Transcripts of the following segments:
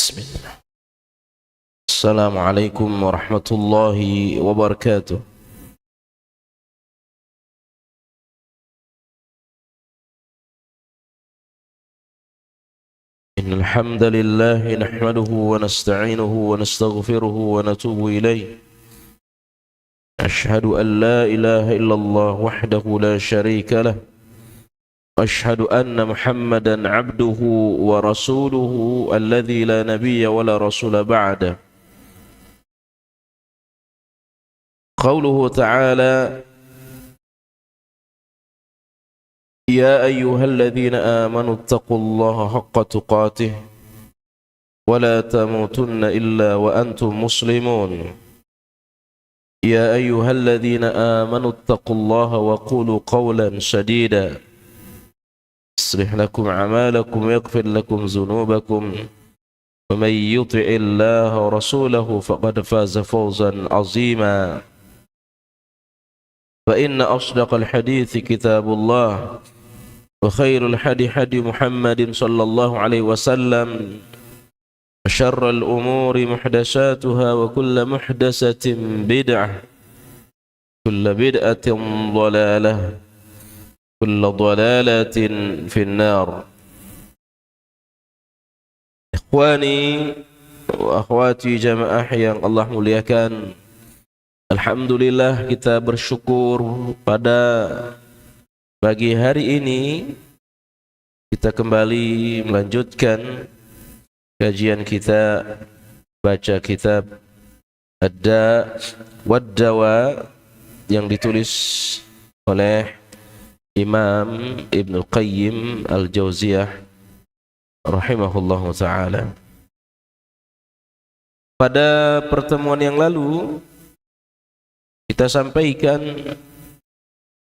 Bismillah. Assalamualaikum warahmatullahi wabarakatuh. Innal hamdalillah nahmaduhu wa nasta'inuhu wa nastaghfiruhu wa natubu ilayh. Ashhadu an la ilaha illallah wahdahu la sharika lah. Ashhadu anna Muhammadan abduhu wa rasuluhu alladhi la nabiyya wa la rasula ba'da. Qauluhu ta'ala Ya ayyuhalladzina amanu ittaqullaha haqqa tuqatih wa la tamutunna illa wa antum muslimun. Ya ayyuhalladzina amanu ittaqullaha wa qulu qawlan sadida يصلح لكم أعمالكم ويغفر لكم ذنوبكم ومن يطع الله ورسوله فقد فاز فوزا عظيما فإن أصدق الحديث كتاب الله وخير الحديث حديث محمد صلى الله عليه وسلم وشر الأمور محدثاتها وكل محدثة بدعة كل بدعة ضلالة Kullu dhalalatin finnar. Ikhwani wa akhwati jamaah yang Allah muliakan, alhamdulillah kita bersyukur pada pagi hari ini kita kembali melanjutkan kajian kita baca kitab Ad-Da' wad-Dawa yang ditulis oleh Imam Ibnu Qayyim Al-Jauziyah rahimahullahu ta'ala. Pada pertemuan yang lalu kita sampaikan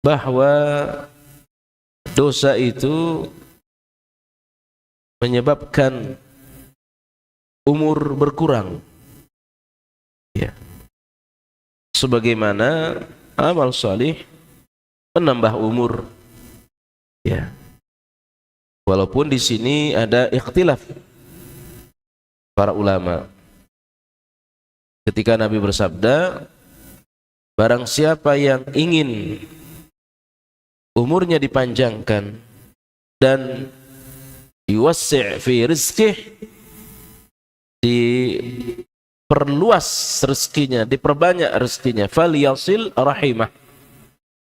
bahwa dosa itu menyebabkan umur berkurang, ya. Sebagaimana amal salih menambah umur, ya. Walaupun di sini ada ikhtilaf para ulama. Ketika Nabi bersabda, barang siapa yang ingin umurnya dipanjangkan dan yuwassi' fi rizqih, diperluas rezekinya, diperbanyak rezekinya, falyasil rahimah,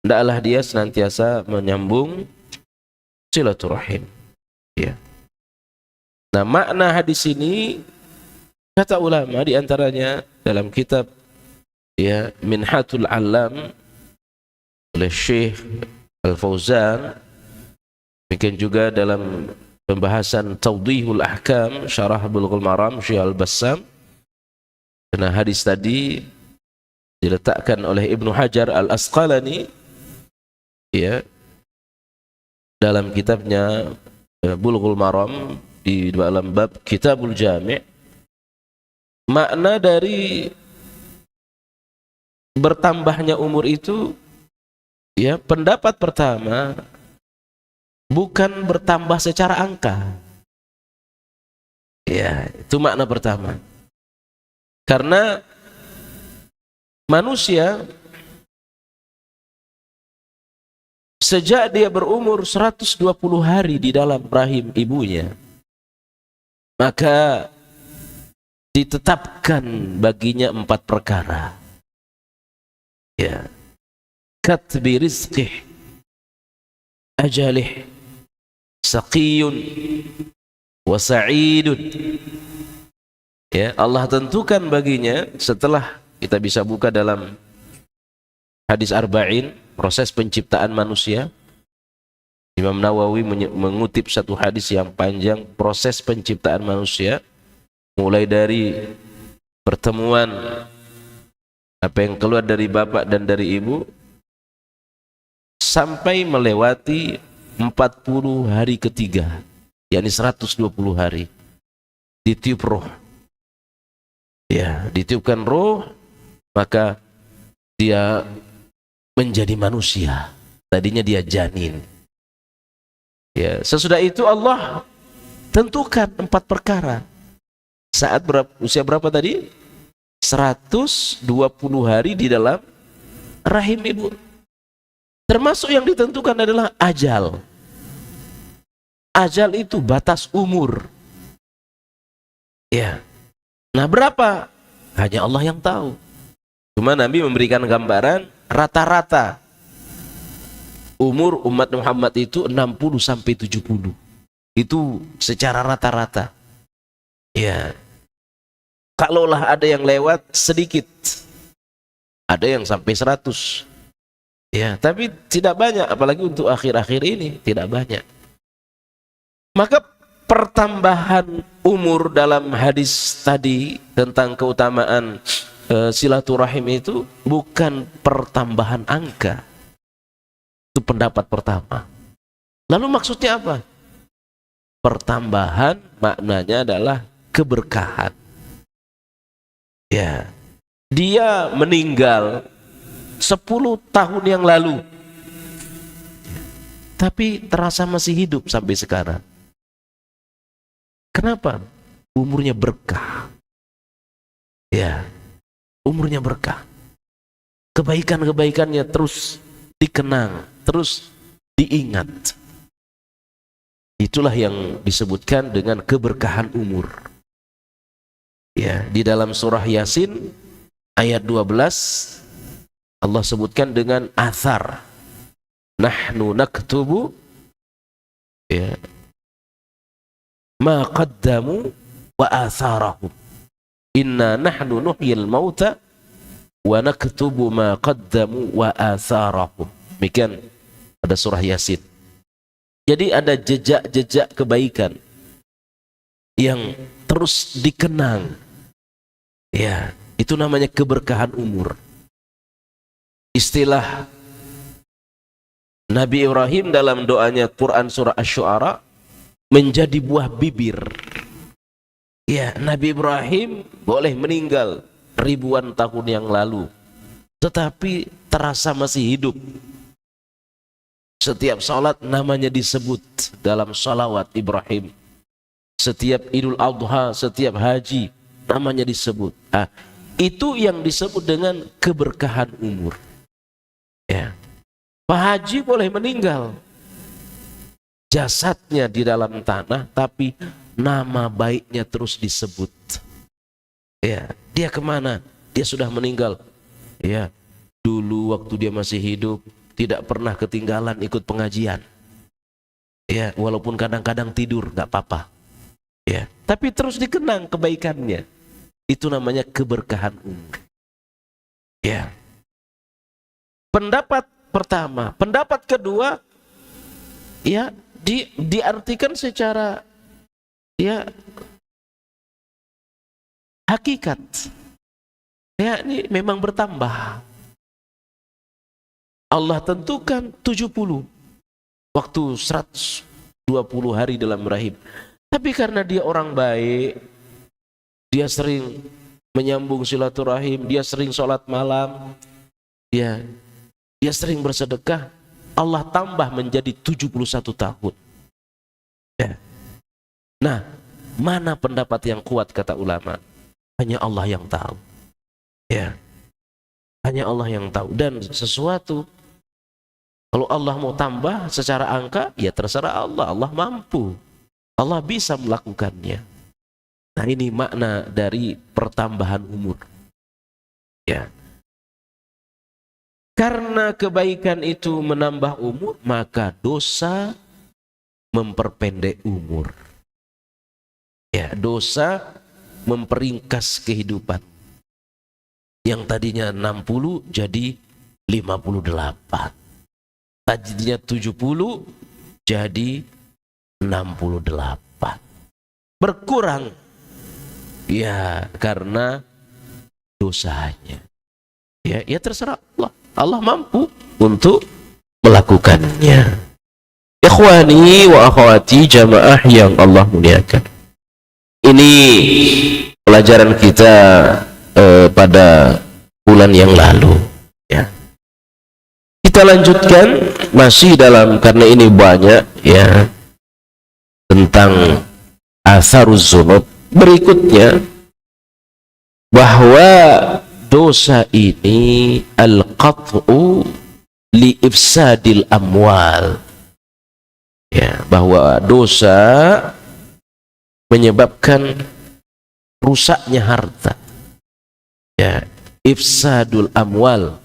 hendaklah dia senantiasa menyambung silaturahim, ya. Nah, makna hadis ini kata ulama di antaranya dalam kitab, ya, Minhatul Alam oleh Syekh Al-Fauzan, mungkin juga dalam pembahasan Tawdihul Ahkam Syarah Bulughul Maram Syekh Al-Bassam. Karena hadis tadi diletakkan oleh Ibnu Hajar Al-Asqalani, ya, dalam kitabnya Bulughul Maram di dalam bab Kitabul Jami'. Makna dari bertambahnya umur itu, ya, pendapat pertama bukan bertambah secara angka, ya, itu makna pertama. Karena manusia sejak dia berumur 120 hari di dalam rahim ibunya, maka ditetapkan baginya 4 perkara, ya. Katbi rizqih, ajalih, saqiyun wa sa'idun, ya. Allah tentukan baginya, setelah kita bisa buka dalam hadis Arba'in, proses penciptaan manusia. Imam Nawawi mengutip satu hadis yang panjang, proses penciptaan manusia, mulai dari pertemuan apa yang keluar dari bapak dan dari ibu sampai melewati 40 hari ketiga, yakni 120 hari, ditiup roh, ya, ditiupkan roh, maka dia menjadi manusia. Tadinya dia janin, ya. Sesudah itu Allah tentukan 4 perkara. Saat usia berapa tadi? 120 hari di dalam rahim ibu. Termasuk yang ditentukan adalah ajal. Ajal itu batas umur. Ya. Nah, berapa? Hanya Allah yang tahu. Cuma Nabi memberikan gambaran rata-rata umur umat Muhammad itu 60 sampai 70. Itu secara rata-rata. Ya. Kalaulah ada yang lewat sedikit, ada yang sampai 100. Ya, tapi tidak banyak, apalagi untuk akhir-akhir ini tidak banyak. Maka pertambahan umur dalam hadis tadi tentang keutamaan silaturahim itu bukan pertambahan angka. Itu pendapat pertama. Lalu maksudnya apa? Pertambahan maknanya adalah keberkahan. Ya, dia meninggal 10 tahun yang lalu, tapi terasa masih hidup sampai sekarang. Kenapa? Umurnya berkah. Ya, umurnya berkah. Kebaikan-kebaikannya terus dikenang, terus diingat. Itulah yang disebutkan dengan keberkahan umur. Ya, di dalam surah Yasin ayat 12 Allah sebutkan dengan athar. Nahnu naktubu ya ma qaddamu wa atharahum. Inna nahnu nuhyil mauta wa naktubu ma qaddamu wa atharahum. Demikian pada surah Yasin. Jadi ada jejak-jejak kebaikan yang terus dikenang. Ya, itu namanya keberkahan umur. Istilah Nabi Ibrahim dalam doanya Quran surah Asy-Syu'ara menjadi buah bibir. Ya, Nabi Ibrahim boleh meninggal ribuan tahun yang lalu, tetapi terasa masih hidup. Setiap salat namanya disebut dalam salawat Ibrahim. Setiap Idul Adha, setiap haji namanya disebut. Nah, itu yang disebut dengan keberkahan umur. Ya. Pak Haji boleh meninggal, jasadnya di dalam tanah, tapi nama baiknya terus disebut. Ya, dia kemana? Dia sudah meninggal. Ya, dulu waktu dia masih hidup tidak pernah ketinggalan ikut pengajian. Ya, walaupun kadang-kadang tidur nggak apa-apa. Ya, tapi terus dikenang kebaikannya. Itu namanya keberkahan umur. Ya. Pendapat pertama, pendapat kedua, ya diartikan secara ya hakikat. Ya, ini memang bertambah. Allah tentukan 70 waktu 120 hari dalam rahim. Tapi karena dia orang baik, dia sering menyambung silaturahim, dia sering sholat malam, ya, dia sering bersedekah, Allah tambah menjadi 71 tahun. Ya. Nah, mana pendapat yang kuat kata ulama? Hanya Allah yang tahu. Ya. Hanya Allah yang tahu. Dan sesuatu kalau Allah mau tambah secara angka, ya terserah Allah. Allah mampu. Allah bisa melakukannya. Nah, ini makna dari pertambahan umur. Ya. Karena kebaikan itu menambah umur, maka dosa memperpendek umur. Ya, dosa memperingkas kehidupan. Yang tadinya 60 jadi 58. Tadinya 70 jadi 68. Berkurang. Ya, karena dosanya. Ya terserah Allah. Allah mampu untuk melakukannya. Ikhwani wa akhwati jamaah yang Allah muliakan. Ini pelajaran kita pada bulan yang lalu. Ya. Kita lanjutkan masih dalam, karena ini banyak ya tentang asaruz dzunub, Berikutnya, bahwa dosa ini al-qat'u li ifsadil amwal. Ya, bahwa dosa menyebabkan rusaknya harta. Ya, ifsadul amwal,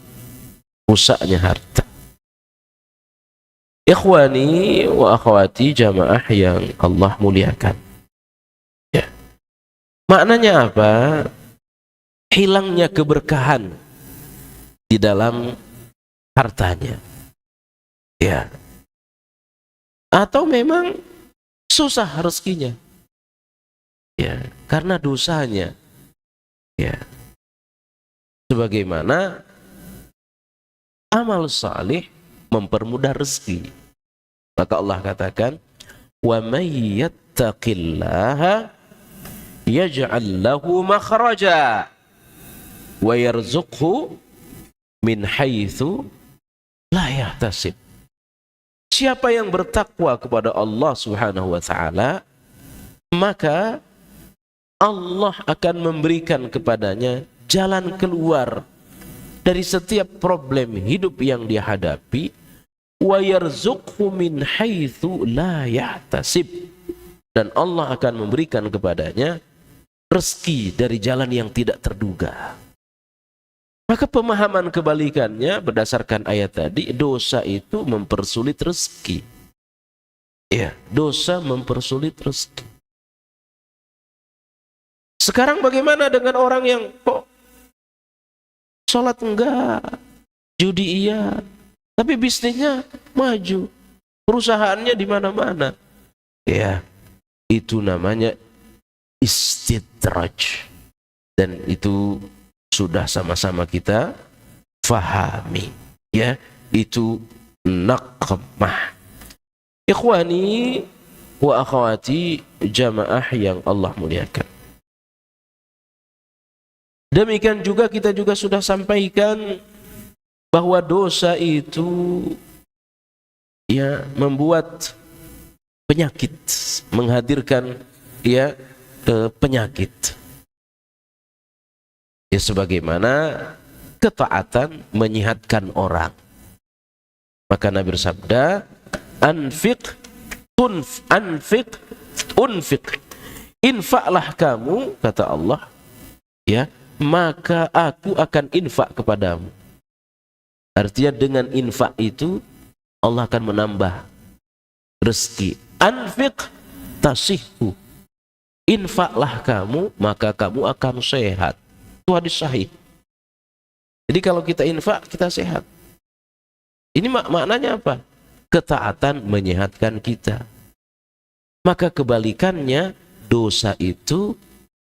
rusaknya harta. Ikhwani wa akhwati jamaah yang Allah muliakan. Ya. Maknanya apa? Hilangnya keberkahan di dalam hartanya. Ya. Atau memang susah rezekinya. Ya, karena dosanya. Ya. Sebagaimana amal salih mempermudah rezeki. Maka Allah katakan, "Wa may yattaqillaha yaj'al lahu makhraja wa yarzuqhu min haitsu la yahtasib." Siapa yang bertakwa kepada Allah Subhanahu wa taala, maka Allah akan memberikan kepadanya jalan keluar dari setiap problem hidup yang dia hadapi, wa yarzuqhu min haitsu la yahtasib, dan Allah akan memberikan kepadanya rezeki dari jalan yang tidak terduga. Maka pemahaman kebalikannya berdasarkan ayat tadi, dosa itu mempersulit rezeki. Ya, dosa mempersulit rezeki. Sekarang bagaimana dengan orang yang kok sholat enggak, judi iya, tapi bisnisnya maju, perusahaannya di mana-mana? Ya, itu namanya istidraj, dan itu sudah sama-sama kita fahami. Ya, itu naqmah. Ikhwani wa akhwati jamaah yang Allah muliakan. Demikian juga kita juga sudah sampaikan bahwa dosa itu ya membuat penyakit, menghadirkan ya penyakit. Ya, sebagaimana ketaatan menyehatkan orang. Maka Nabi bersabda, anfiq unfiq, infaklah kamu, kata Allah, ya, maka aku akan infak kepadamu. Artinya dengan infak itu Allah akan menambah rezeki. Anfiq tasihhu, infaklah kamu maka kamu akan sehat. Itu hadis sahih. Jadi kalau kita infak kita sehat. Ini maknanya apa? Ketaatan menyehatkan kita. Maka kebalikannya, dosa itu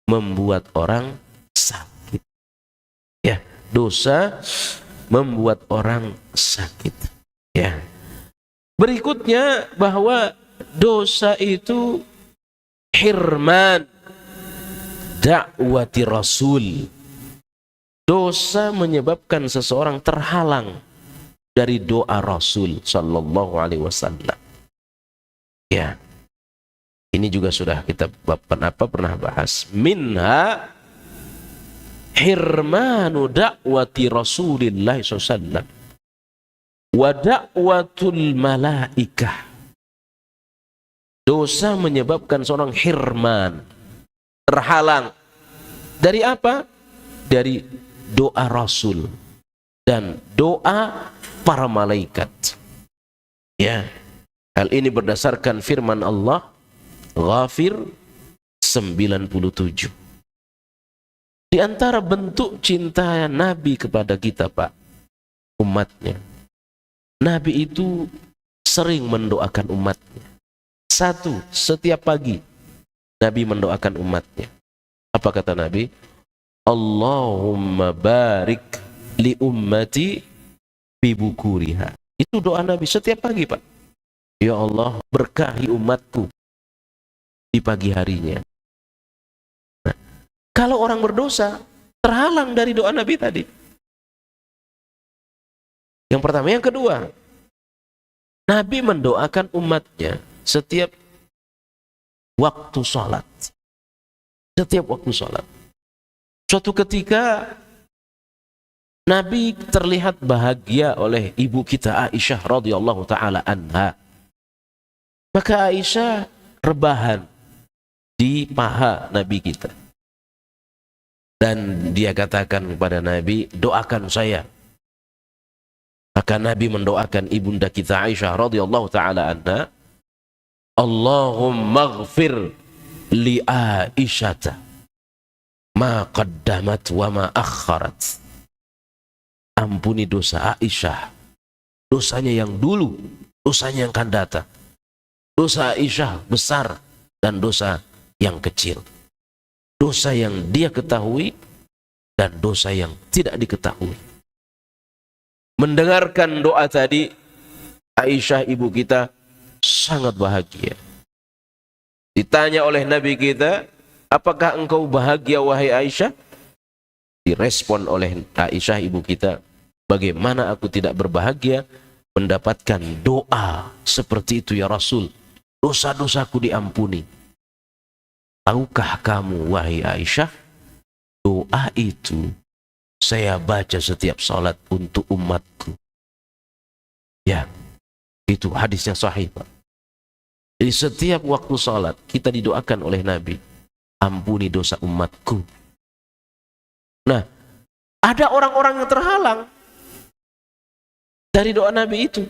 membuat orang sakit. Ya, dosa membuat orang sakit. Ya. Berikutnya, bahwa dosa itu hirman da'wati Rasul. Dosa menyebabkan seseorang terhalang dari doa Rasul sallallahu alaihi wasallam. Ya. Ini juga sudah kita pernah bahas. Minha hirmanu da'wati Rasulillah sallallahu alaihi wasallam wa da'watul malaikah. Dosa menyebabkan seorang hirman, terhalang dari apa? Dari doa Rasul dan doa para malaikat. Ya. Hal ini berdasarkan firman Allah Ghafir 97. Di antara bentuk cinta Nabi kepada kita, Pak, umatnya, Nabi itu sering mendoakan umatnya. Satu, setiap pagi Nabi mendoakan umatnya. Apa kata Nabi? Allahumma barik li ummati fi bukuriha. Itu doa Nabi setiap pagi, Pak. Ya Allah, berkahi umatku di pagi harinya. Nah, kalau orang berdosa terhalang dari doa Nabi tadi. Yang pertama, yang kedua, Nabi mendoakan umatnya setiap waktu sholat. Setiap waktu sholat. Suatu ketika Nabi terlihat bahagia oleh ibu kita Aisyah radhiyallahu taala anha. Maka Aisyah rebahan di paha Nabi kita. Dan dia katakan kepada Nabi, doakan saya. Maka Nabi mendoakan ibunda kita Aisyah radhiyallahu taala anha, Allahumma ighfir li Aisyata ma qaddamat wa ma akharat. Ampuni dosa Aisyah, dosanya yang dulu, dosanya yang akan datang. Dosa Aisyah besar dan dosa yang kecil. Dosa yang dia ketahui dan dosa yang tidak diketahui. Mendengarkan doa tadi, Aisyah ibu kita sangat bahagia. Ditanya oleh Nabi kita, apakah engkau bahagia wahai Aisyah? Direspon oleh Aisyah ibu kita, bagaimana aku tidak berbahagia mendapatkan doa seperti itu ya Rasul. Dosa-dosaku diampuni. Tahukah kamu wahai Aisyah, doa itu saya baca setiap salat untuk umatku. Ya, itu hadis yang sahih, Pak. Jadi setiap waktu salat kita didoakan oleh Nabi, ampuni dosa umatku. Nah, ada orang-orang yang terhalang dari doa Nabi itu.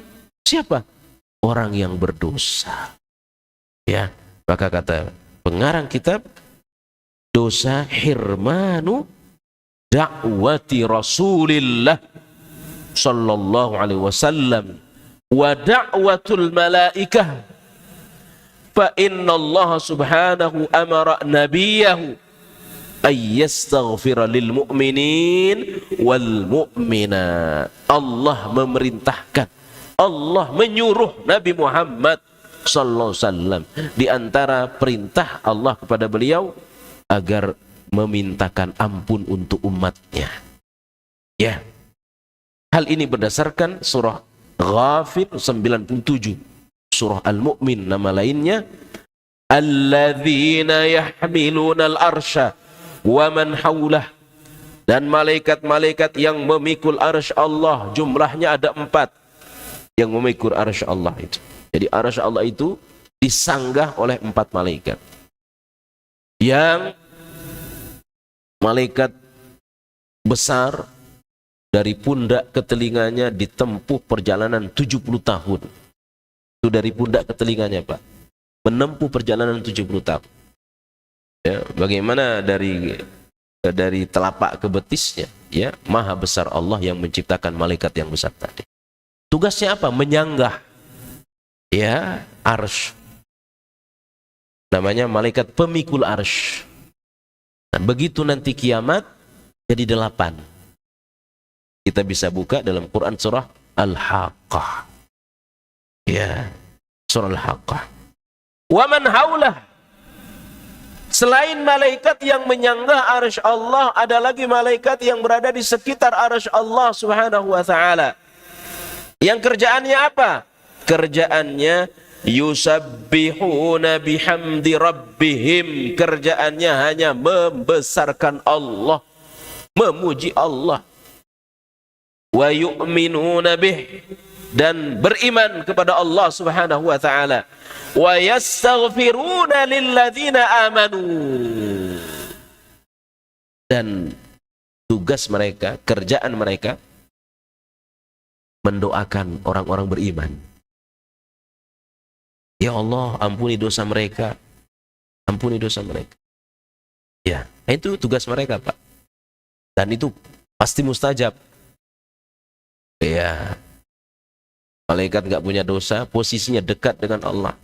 Siapa? Orang yang berdosa. Ya, maka kata pengarang kitab, dosa hirmanu da'wati Rasulillah sallallahu alaihi wasallam wa da'watul malaikah fa inna Allah subhanahu amara nabiyahu ay yastaghfira lil mu'minin wal mu'minat. Allah memerintahkan, Allah menyuruh Nabi Muhammad sallallahu alaihi wasallam, di antara perintah Allah kepada beliau agar memintakan ampun untuk umatnya. Ya. Hal ini berdasarkan surah Ghafir 97. Surah Al-Mu'min nama lainnya, alladzina yahmiluna al-arsha wa man hawlah. Dan malaikat-malaikat yang memikul arsy Allah, jumlahnya ada 4 yang memikul arsy Allah itu. Jadi arsy Allah itu disanggah oleh 4 malaikat. Yang malaikat besar dari pundak ke telinganya ditempuh perjalanan 70 tahun. Itu dari pundak ke telinganya, Pak. Menempuh perjalanan 70 tahun. Ya, bagaimana dari telapak ke betisnya, ya, maha besar Allah yang menciptakan malaikat yang besar tadi. Tugasnya apa? Menyanggah, ya, arsy. Namanya malaikat pemikul arsy. Nah, begitu nanti kiamat jadi 8. Kita bisa buka dalam Quran surah Al-Haqqah. Ya, surah Al-Haqqah. Wa man haulah. Selain malaikat yang menyanggah arsy Allah, ada lagi malaikat yang berada di sekitar arsy Allah Subhanahu wa taala. Yang kerjaannya apa? Kerjaannya yusabbihuna bihamdi rabbihim. Kerjaannya hanya membesarkan Allah, memuji Allah. Wa yu'minuna bih, dan beriman kepada Allah Subhanahu wa taala. Wa yastaghfiruna lilladzina amanu. Dan tugas mereka, kerjaan mereka mendoakan orang-orang beriman. Ya Allah, ampuni dosa mereka. Ampuni dosa mereka. Ya, itu tugas mereka, Pak. Dan itu pasti mustajab. Ya. Malaikat enggak punya dosa, posisinya dekat dengan Allah.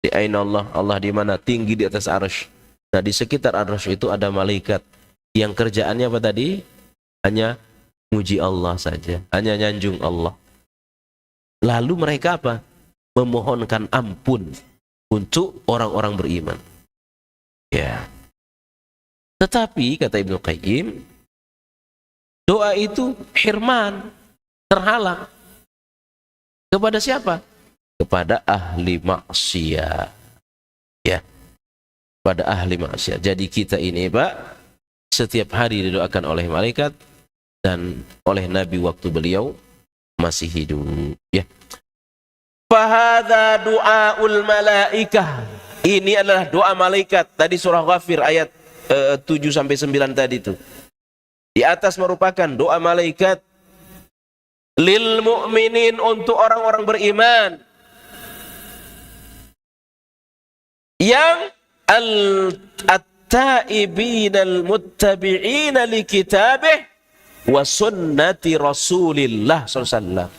Di aina Allah, Allah di mana? Tinggi di atas arsy. Nah, di sekitar arsy itu ada malaikat yang kerjaannya apa tadi? Hanya muji Allah saja, hanya nyanjung Allah. Lalu mereka apa? Memohonkan ampun untuk orang-orang beriman. Ya. Tetapi kata Ibnu Qayyim, doa itu hirman, terhalang. Kepada siapa? Kepada ahli maksiat. Ya. pada ahli maksiat. Jadi kita ini Pak, setiap hari didoakan oleh malaikat dan oleh Nabi waktu beliau masih hidup. Ya. Fahadha du'aul malaikah. Ini adalah doa malaikat. Tadi surah Ghafir ayat 7-9 tadi itu. Di atas merupakan doa malaikat lil mu'minin, untuk orang-orang beriman yang at-taibin al-muttabi'in li kitabih wa sunnati Rasulillah SAW.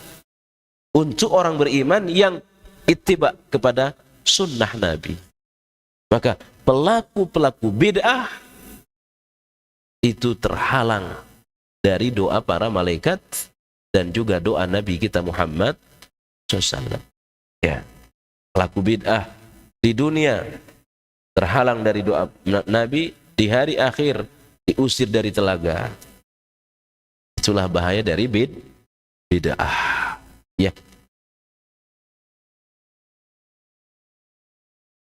Untuk orang beriman yang ittiba kepada sunnah Nabi. Maka pelaku-pelaku bid'ah itu terhalang dari doa para malaikat dan juga doa Nabi kita Muhammad SAW. Ya. Pelaku bid'ah di dunia terhalang dari doa Nabi, di hari akhir diusir dari telaga. Itulah bahaya dari bid'ah. Ya.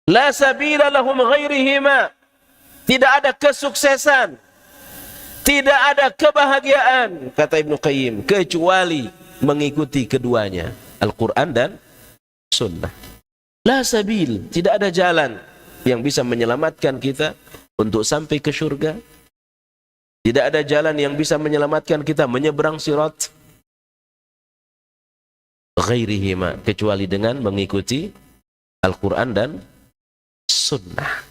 La sabila lahum ghairihima. Tidak ada kesuksesan, tidak ada kebahagiaan, kata Ibnu Qayyim, kecuali mengikuti keduanya, Al-Quran dan Sunnah. La sabil, tidak ada jalan yang bisa menyelamatkan kita untuk sampai ke surga. Tidak ada jalan yang bisa menyelamatkan kita menyeberang sirat ghairihima, kecuali dengan mengikuti Al-Quran dan Sunnah.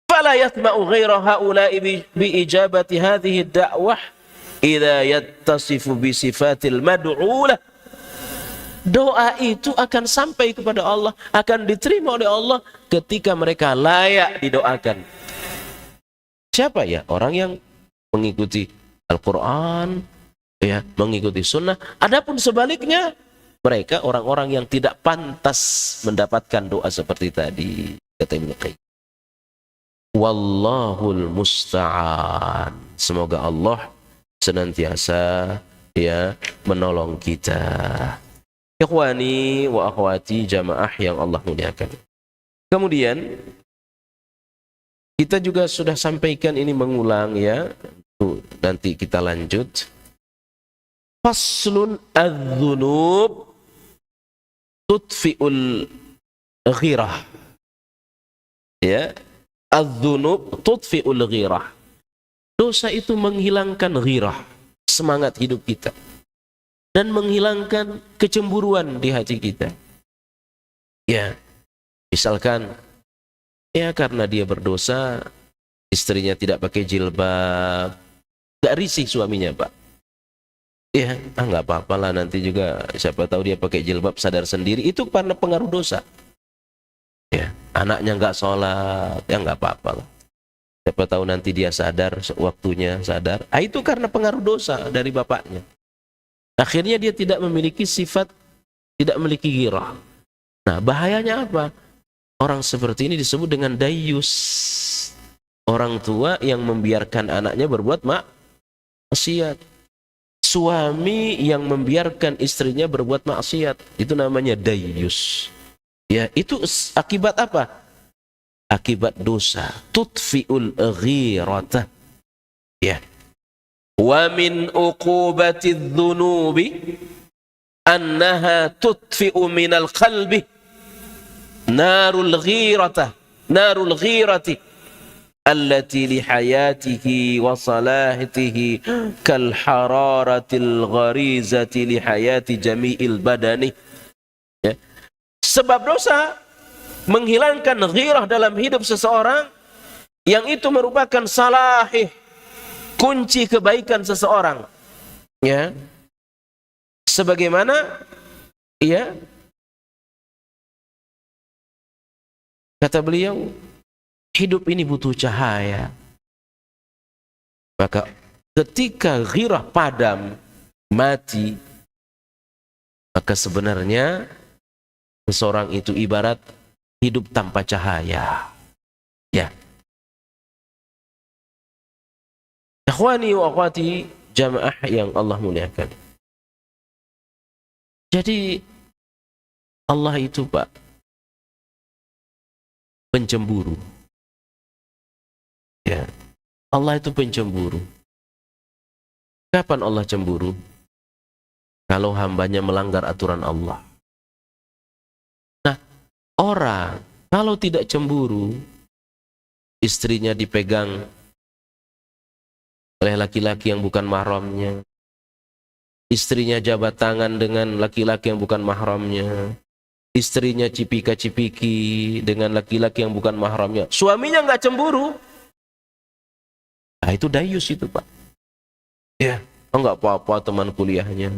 Fala yatma'u ghaira haula'i bi ijabati hadhihi ad-da'wah idza yattasifu bi sifatil mad'ulah. Doa itu akan sampai kepada Allah, akan diterima oleh Allah ketika mereka layak didoakan. Siapa ya? Orang yang mengikuti Al-Quran, ya, mengikuti Sunnah. Adapun sebaliknya, mereka orang-orang yang tidak pantas mendapatkan doa seperti tadi, kata Ibnu Qayyim. Wallahul musta'an. Semoga Allah senantiasa ya menolong kita. Ikhwani wa akhwati jamaah yang Allah muliakan. Kemudian kita juga sudah sampaikan ini, mengulang ya. Tuh, nanti kita lanjut. Faslun adz-dzunub tudfi'ul ghirah. Ya, adz-dzunub tudfi'ul ghirah. Dosa itu menghilangkan ghirah, semangat hidup kita, dan menghilangkan kecemburuan di hati kita. Ya, misalkan ya karena dia berdosa, istrinya tidak pakai jilbab, gak risih suaminya, Pak. Ya, nggak apa-apa lah, nanti juga siapa tahu dia pakai jilbab sadar sendiri, itu karena pengaruh dosa. Ya, anaknya nggak sholat, ya nggak apa-apa lah. Siapa tahu nanti dia sadar, waktunya sadar. Itu karena pengaruh dosa dari bapaknya. Akhirnya dia tidak memiliki sifat, tidak memiliki ghirah. Nah, bahayanya apa? Orang seperti ini disebut dengan dayyus. Orang tua yang membiarkan anaknya berbuat maksiat. Suami yang membiarkan istrinya berbuat maksiat. Itu namanya dayyus. Ya, itu akibat apa? Akibat dosa. Tudfi'ul ghirata. Ya. Wa min uqubati dzunubi annaha tudfi'u minal qalbi narul ghirati allati li hayatihi wa salahatihi kal hararatil gharizati li hayati jami'il badani. Ya. Sebab dosa menghilangkan ghirah dalam hidup seseorang, yang itu merupakan salahih, kunci kebaikan seseorang. Ya. Sebagaimana ya kata beliau, hidup ini butuh cahaya. Maka ketika ghirah padam, mati, maka sebenarnya seseorang itu ibarat hidup tanpa cahaya. Ya. Ikhwani wa akhwati jamaah yang Allah muliakan. Jadi Allah itu, Pak, pencemburu. Ya. Allah itu pencemburu. Kapan Allah cemburu? Kalau hambanya melanggar aturan Allah. Nah, orang kalau tidak cemburu, istrinya dipegang oleh laki-laki yang bukan mahramnya, istrinya jabat tangan dengan laki-laki yang bukan mahramnya, istrinya cipika-cipiki dengan laki-laki yang bukan mahramnya, suaminya nggak cemburu, nah itu dayus itu, Pak. Ya, oh, nggak apa-apa teman kuliahnya,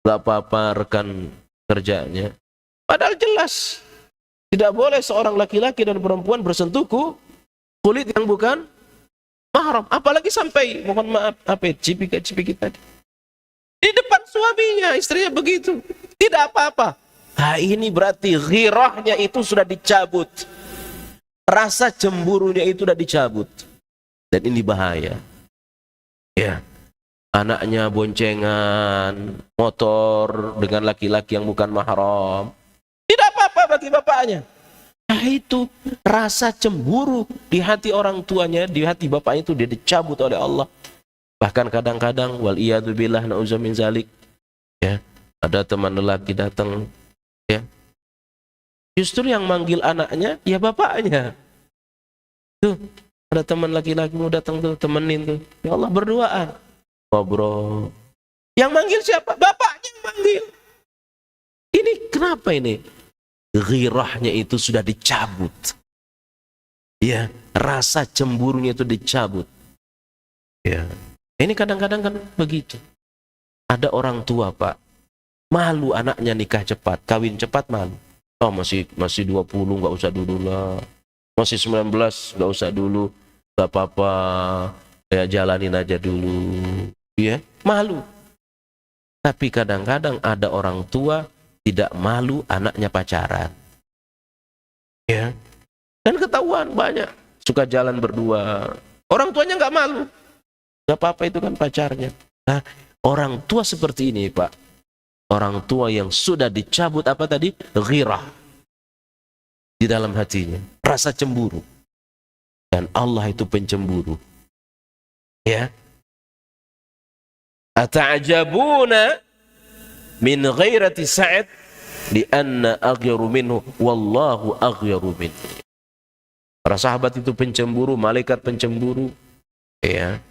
nggak apa-apa rekan kerjanya. Padahal jelas tidak boleh seorang laki-laki dan perempuan bersentuh kulit yang bukan mahram, apalagi sampai mohon maaf cipika-cipiki tadi di depan suaminya, istrinya begitu, tidak apa-apa. Nah, ini berarti ghirahnya itu sudah dicabut, rasa cemburunya itu sudah dicabut, dan ini bahaya. Ya, anaknya boncengan motor dengan laki-laki yang bukan mahram, tidak apa-apa bagi bapaknya. Nah, itu rasa cemburu di hati orang tuanya, di hati bapaknya itu dia dicabut oleh Allah. Bahkan kadang-kadang waliyadzubillah na'udzubillah min zalik, ya, ada teman lelaki datang, ya, justru yang manggil anaknya ya bapaknya. Tuh, ada teman laki-laki mau datang tuh, temenin tuh, ya Allah berduaan, ngobrol. Yang manggil siapa? Bapaknya yang manggil. Ini kenapa ini? Ghirahnya itu sudah dicabut. Ya, rasa cemburunya itu dicabut. Ya. Ini kadang-kadang kan begitu. Ada orang tua, Pak, malu anaknya nikah cepat, kawin cepat malu. Oh, masih 20, nggak usah dulu lah. Masih 19, nggak usah dulu. Nggak apa-apa, ya jalanin aja dulu. Ya, malu. Tapi kadang-kadang ada orang tua tidak malu anaknya pacaran. Ya. Dan ketahuan banyak suka jalan berdua. Orang tuanya nggak malu. Nggak apa-apa, itu kan pacarnya. Nah, orang tua seperti ini, Pak. Orang tua yang sudah dicabut apa tadi? Ghirah. Di dalam hatinya. Rasa cemburu. Dan Allah itu pencemburu. Ya. Ata'ajabuna min ghairati Sa'id lianna aghyaru minhu wallahu aghyaru minhu. Para sahabat itu pencemburu, malaikat pencemburu, ya.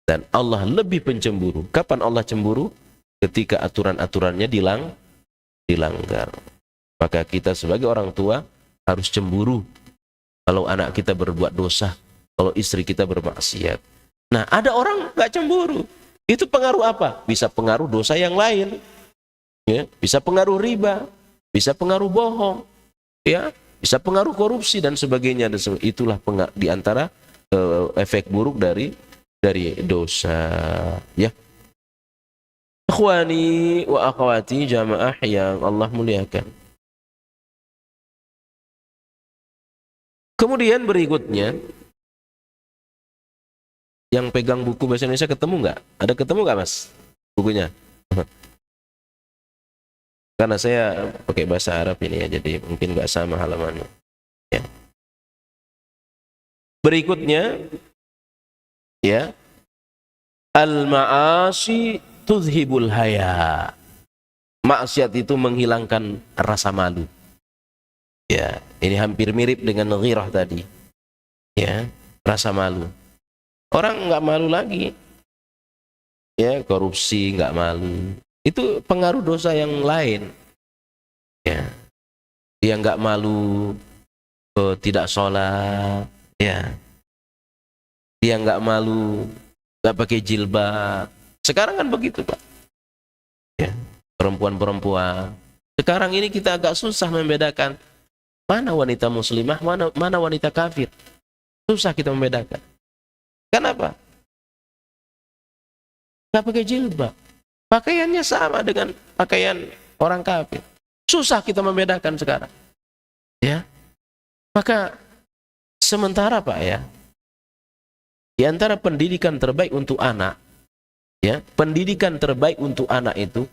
Dan Allah lebih pencemburu. Kapan Allah cemburu? Ketika aturan-aturannya dilanggar. Maka kita sebagai orang tua harus cemburu kalau anak kita berbuat dosa, kalau istri kita bermaksiat. Nah, ada orang nggak cemburu. Itu pengaruh apa? Bisa pengaruh dosa yang lain, ya, bisa pengaruh riba, bisa pengaruh bohong, ya, bisa pengaruh korupsi dan sebagainya. Itulah di antara efek buruk dari dosa. Ya, ikhwani wa akhwati jamaah yang Allah muliakan. Kemudian berikutnya, yang pegang buku bahasa Indonesia ketemu nggak? Ada ketemu nggak, Mas? Bukunya? Karena saya pakai bahasa Arab ini ya, jadi mungkin nggak sama halamannya. Ya. Berikutnya, ya, al-ma'asi tuzhibul haya. Maksiat itu menghilangkan rasa malu. Ya, ini hampir mirip dengan ghirah tadi. Ya, rasa malu. Orang nggak malu lagi, ya, korupsi nggak malu, itu pengaruh dosa yang lain, ya. Dia nggak malu, tidak sholat, ya. Dia nggak malu, nggak pakai jilbab. Sekarang kan begitu, Pak. Ya, perempuan-perempuan. Sekarang ini kita agak susah membedakan mana wanita muslimah, mana wanita kafir. Susah kita membedakan. Kenapa? Nggak pakai jilbab. Pakaiannya sama dengan pakaian orang kafir. Susah kita membedakan sekarang. Ya. Maka sementara, Pak, ya, di antara pendidikan terbaik untuk anak, ya, pendidikan terbaik untuk anak itu,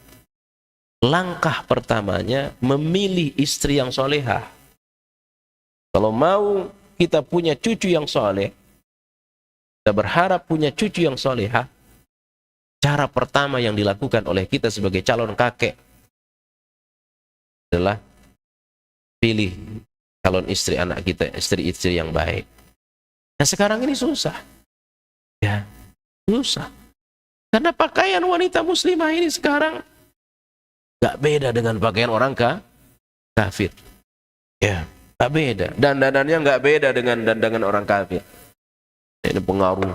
langkah pertamanya memilih istri yang solehah. Kalau mau kita punya cucu yang soleh, kita berharap punya cucu yang solehah, cara pertama yang dilakukan oleh kita sebagai calon kakek adalah pilih calon istri anak kita, istri-istri yang baik. Nah sekarang ini susah. Ya, susah. Karena pakaian wanita muslimah ini sekarang gak beda dengan pakaian orang kafir. Ya, gak beda. Dandanannya gak beda dengan dandangan orang kafir. Ini pengaruh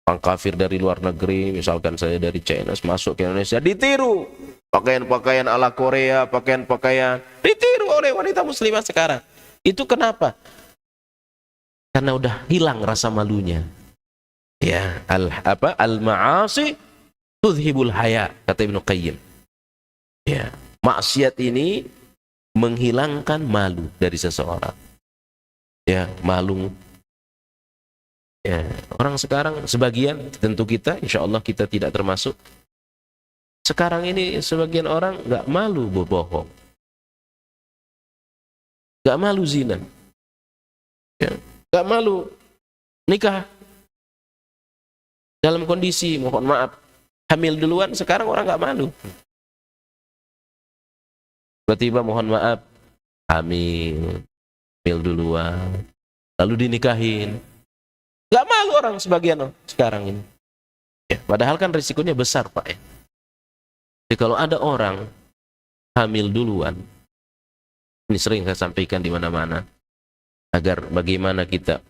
orang kafir dari luar negeri, misalkan saya dari China masuk ke Indonesia, ditiru. Pakaian-pakaian ala Korea, pakaian-pakaian ditiru oleh wanita muslimah sekarang. Itu kenapa? Karena udah hilang rasa malunya. Ya, al-ma'asi tudhibul haya, kata Ibnu Qayyim. Ya, maksiat ini menghilangkan malu dari seseorang. Ya, malu. Ya, orang sekarang sebagian, tentu kita, insya Allah kita tidak termasuk. Sekarang ini sebagian orang nggak malu berbohong, nggak malu zina, ya, nggak malu nikah dalam kondisi, mohon maaf, hamil duluan. Sekarang orang nggak malu. Tiba-tiba mohon maaf, hamil duluan, lalu dinikahin. Gak malu orang sebagian sekarang ini. Ya, padahal kan risikonya besar, Pak. Ya. Jadi kalau ada orang hamil duluan, ini sering saya sampaikan di mana-mana, agar bagaimana kita,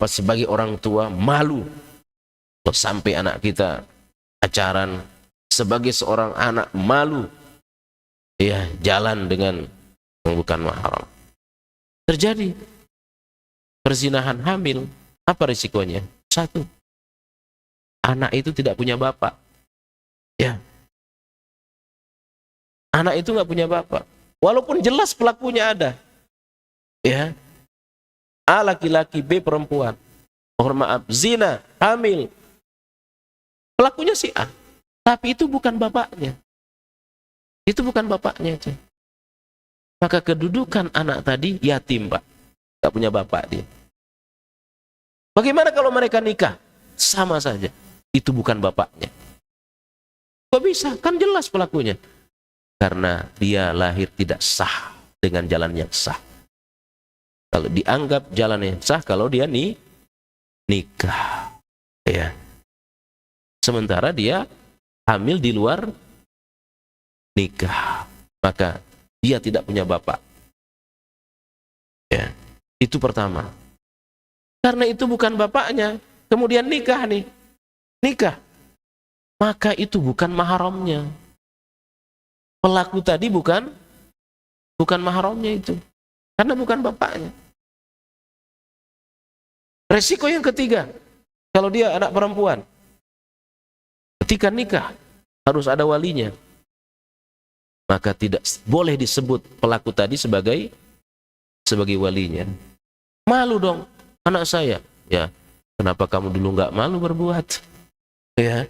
sebagai orang tua malu kalau sampai anak kita pacaran, sebagai seorang anak malu, ya jalan dengan yang bukan mahram. Terjadi perzinahan hamil. Apa risikonya? Satu, anak itu tidak punya bapak. Ya, anak itu nggak punya bapak. Walaupun jelas pelakunya ada. Ya, A laki-laki, B perempuan. Mohon maaf, zina, hamil. Pelakunya si A, tapi itu bukan bapaknya. Itu bukan bapaknya. Maka kedudukan anak tadi yatim, Pak. Nggak punya bapak dia. Bagaimana kalau mereka nikah? Sama saja. Itu bukan bapaknya. Kok bisa? Kan jelas pelakunya. Karena dia lahir tidak sah dengan jalan yang sah. Kalau dianggap jalan yang sah, kalau dia nikah. Ya. Sementara dia hamil di luar nikah. Maka dia tidak punya bapak. Ya. Itu pertama. Karena itu bukan bapaknya, kemudian nikah nih. Nikah. Maka itu bukan mahramnya. Pelaku tadi bukan mahramnya itu. Karena bukan bapaknya. Resiko yang ketiga, kalau dia anak perempuan, ketika nikah harus ada walinya. Maka tidak boleh disebut pelaku tadi sebagai walinya. Malu dong. Anak saya, ya, kenapa kamu dulu nggak malu berbuat? Ya,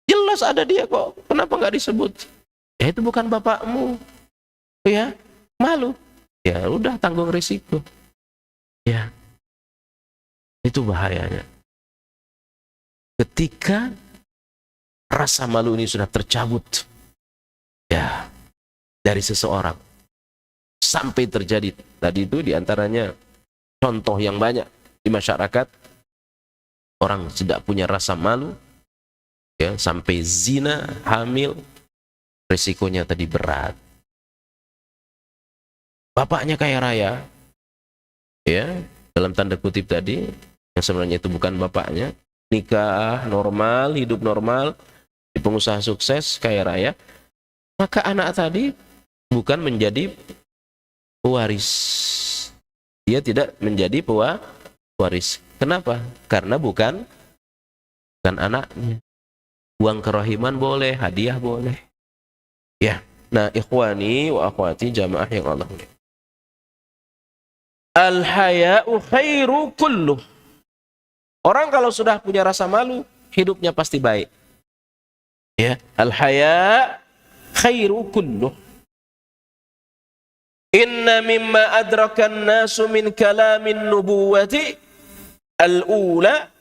jelas ada dia kok, kenapa nggak disebut? Ya itu bukan bapakmu, ya, malu. Ya udah tanggung risiko. Ya, itu bahayanya. Ketika rasa malu ini sudah tercabut, ya, dari seseorang, sampai terjadi tadi itu diantaranya. Contoh yang banyak di masyarakat, orang tidak punya rasa malu, ya, sampai zina, hamil, risikonya tadi berat. Bapaknya kaya raya, ya, dalam tanda kutip tadi, yang sebenarnya itu bukan bapaknya, nikah normal, hidup normal, di pengusaha sukses, kaya raya, maka anak tadi bukan menjadi pewaris. Dia tidak menjadi pewaris. Kenapa? Karena bukan anaknya. Uang kerahiman boleh, hadiah boleh. Ya. Nah, ikhwani wa akhwati jamaah yang Allah muliakan. Al-haya'u khairu kulluh. Orang kalau sudah punya rasa malu, hidupnya pasti baik. Ya, al-haya' khairu kulluh. Inna mimma adrakan nasu min kalamin nubuwati al-ula.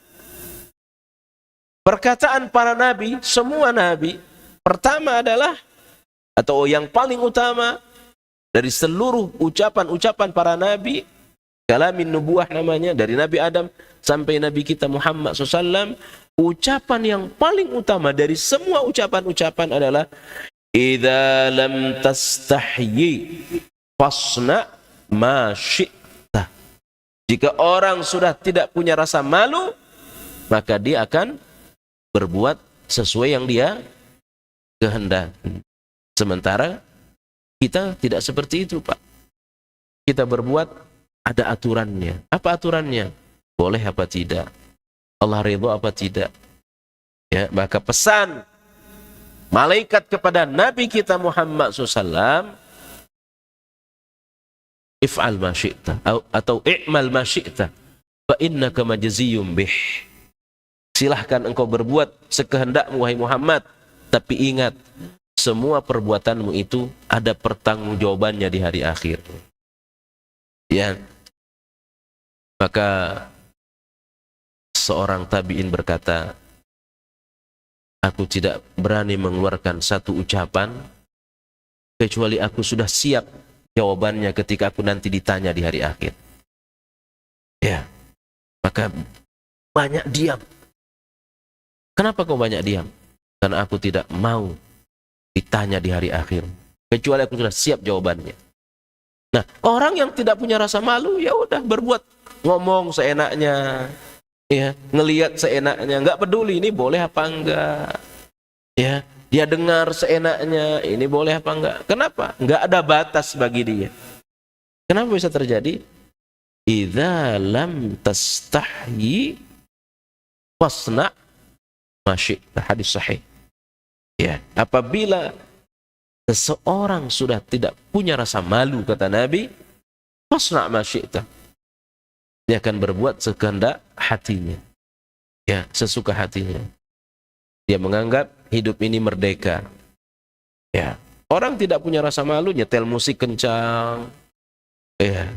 Perkataan para nabi, semua nabi, pertama adalah, atau yang paling utama dari seluruh ucapan-ucapan para nabi, kalamin nubuwah namanya, dari Nabi Adam sampai Nabi kita Muhammad SAW, ucapan yang paling utama dari semua ucapan-ucapan adalah idza lam tastahyi fasna ma syi'ta. Jika orang sudah tidak punya rasa malu, maka dia akan berbuat sesuai yang dia kehendaki. Sementara kita tidak seperti itu, Pak. Kita berbuat ada aturannya. Apa aturannya? Boleh apa tidak? Allah ridho apa tidak? Ya, maka pesan malaikat kepada Nabi kita Muhammad SAW, if'al ma syi'ta atau i'mal ma syi'ta fa innaka majziyum bih. Silahkan engkau berbuat sekehendakmu wahai Muhammad, tapi ingat semua perbuatanmu itu ada pertanggungjawabannya di hari akhir. Ya. Maka seorang tabi'in berkata, aku tidak berani mengeluarkan satu ucapan kecuali aku sudah siap jawabannya ketika aku nanti ditanya di hari akhir. Ya. Maka banyak diam. Kenapa kau banyak diam? Karena aku tidak mau ditanya di hari akhir kecuali aku sudah siap jawabannya. Nah, orang yang tidak punya rasa malu, ya udah berbuat, ngomong seenaknya, ya, ngelihat seenaknya, nggak peduli ini boleh apa enggak, ya, dia dengar seenaknya, ini boleh apa enggak. Kenapa? Nggak ada batas bagi dia. Kenapa bisa terjadi? Idza lam tastahyi fasna ma syi'ta, hadis sahih. Ya, apabila seseorang sudah tidak punya rasa malu, kata Nabi, fasna ma syi'ta, dia akan berbuat sekehendak hatinya, ya, sesuka hatinya. Dia menganggap hidup ini merdeka. Ya, orang tidak punya rasa malu, nyetel musik kencang, ya,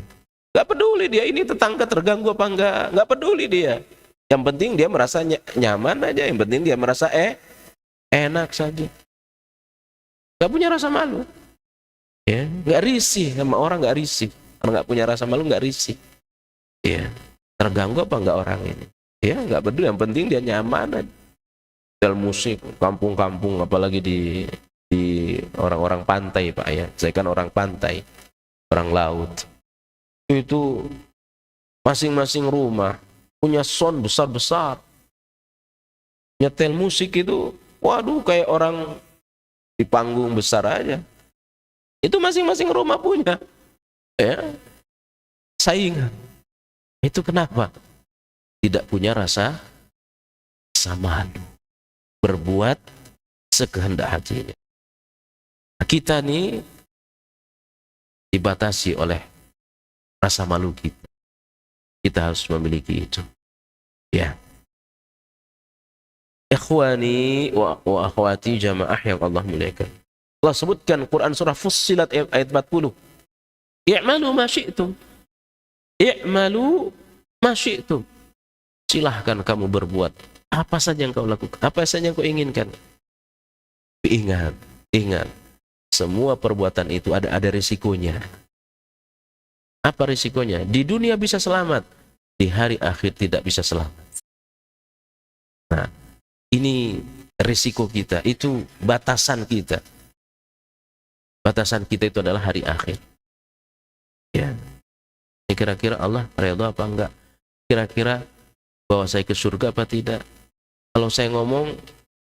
nggak peduli dia ini tetangga terganggu apa enggak, nggak peduli dia. Yang penting dia merasa nyaman aja, yang penting dia merasa enak saja. Nggak punya rasa malu, ya, nggak risih sama orang, nggak risih. Orang nggak punya rasa malu nggak risih. Ya, terganggu apa enggak orang ini? Ya, enggak peduli, yang penting dia nyaman aja. Dalam musik, kampung-kampung, apalagi di orang-orang pantai, Pak, ya. Saya kan orang pantai, orang laut. Itu masing-masing rumah punya sound besar-besar. Nyetel musik itu, waduh, kayak orang di panggung besar aja. Itu masing-masing rumah punya. Ya. Saingan. Itu kenapa? Tidak punya rasa malu, berbuat sekehendak hatinya. Kita nih dibatasi oleh rasa malu kita. Kita harus memiliki itu. Ya. Ikhwani wa akhwati jamaah yang Allah muliakan. Allah sebutkan Quran surah Fussilat ayat 40. I'malu ma syi'tum. I'malu ma syi'tum. Silahkan kamu berbuat apa saja yang kau lakukan, apa saja yang kau inginkan. Ingat, ingat, semua perbuatan itu ada risikonya. Apa risikonya? Di dunia bisa selamat, di hari akhir tidak bisa selamat. Nah, ini risiko kita, itu batasan kita. Batasan kita itu adalah hari akhir. Ya. Kira-kira Allah redha apa enggak? Kira-kira bawa saya ke surga apa tidak? Kalau saya ngomong,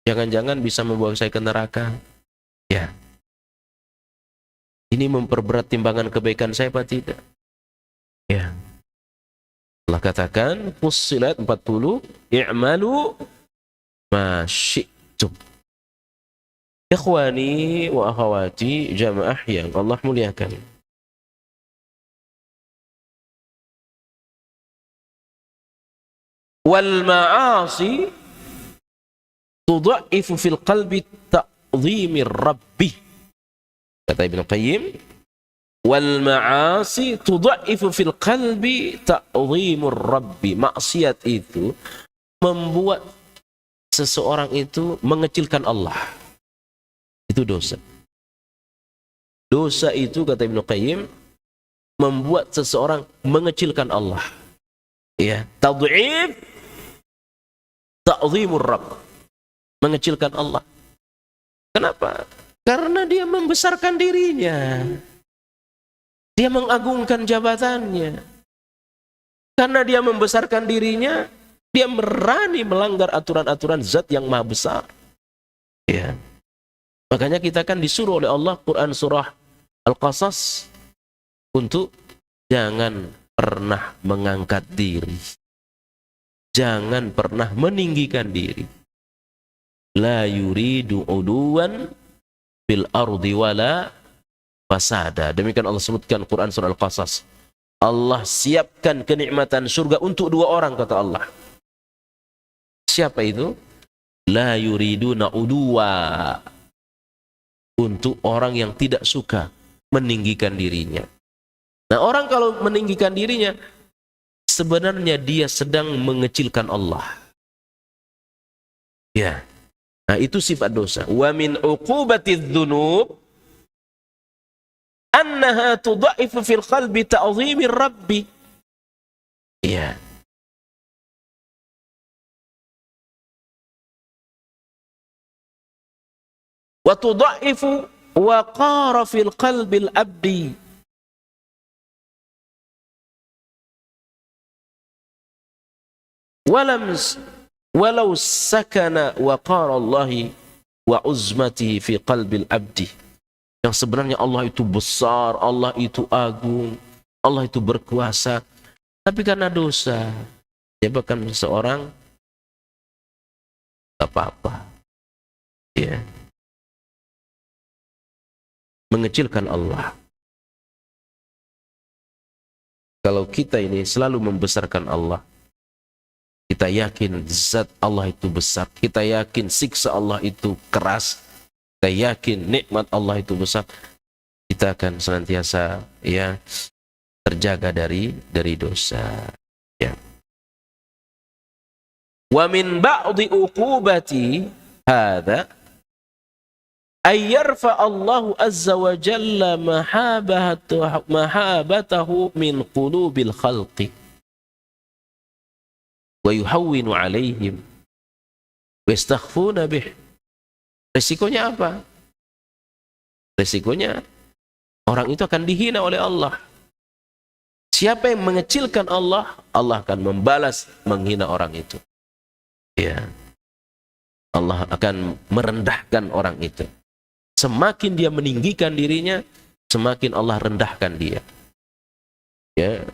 jangan-jangan bisa membawa saya ke neraka. Ya. Ini memperberat timbangan kebaikan saya apa tidak? Ya. Allah katakan, Fussilat 40, i'malu ma syi'tum. Ikhwani wa akhawati jamaah yang Allah muliakan. Wal ma'asi tudha'ifu fil qalbi ta'dhimir rabbi. Kata Ibnu Qayyim, Wal ma'asi tudha'ifu fil qalbi ta'zimur rabbi. Maksiat itu membuat seseorang itu mengecilkan Allah. Itu dosa. Dosa itu, kata Ibnu Qayyim, membuat seseorang mengecilkan Allah. Ya, tad'if ta'zimur rabb. Mengecilkan Allah. Kenapa? Karena dia membesarkan dirinya. Dia mengagungkan jabatannya. Karena dia membesarkan dirinya, dia berani melanggar aturan-aturan zat yang maha besar. Ya. Makanya kita kan disuruh oleh Allah, Quran surah Al-Qasas, untuk jangan pernah mengangkat diri. Jangan pernah meninggikan diri. La yuridu uduwan fil ardi wala fasada. Demikian Allah sebutkan Quran surah Al-Qasas. Allah siapkan kenikmatan surga untuk dua orang, kata Allah. Siapa itu? La yuriduna uduwa. Untuk orang yang tidak suka meninggikan dirinya. Nah, orang kalau meninggikan dirinya, sebenarnya dia sedang mengecilkan Allah. Ya. Nah, itu sifat dosa. Wa min uqubatiz dzunub annaha tudha'ifu fil qalbi ta'zimir rabbi. Ya. Wa tudha'ifu waqara fil qalbil abdi. Walau sakana waqara Allahi wa uzmatihi fi qalbil abdi. Yang sebenarnya Allah itu besar, Allah itu agung, Allah itu berkuasa, tapi karena dosa, dia bahkan seseorang tak apa-apa, ya, mengecilkan Allah. Kalau kita ini selalu membesarkan Allah, kita yakin zat Allah itu besar, kita yakin siksa Allah itu keras, kita yakin nikmat Allah itu besar, kita akan senantiasa, ya, terjaga dari dosa. Ya. Wa min ba'di uqubati hadza ay yarfa Allahu azza wa jalla mahabatahu min qulubil khalqi wa yuhawwinu alaihim wa yastakhfuna bih. Resikonya apa? Resikonya orang itu akan dihina oleh Allah. Siapa yang mengecilkan Allah, Allah akan membalas menghina orang itu. Ya. Allah akan merendahkan orang itu. Semakin dia meninggikan dirinya, semakin Allah rendahkan dia. Ya.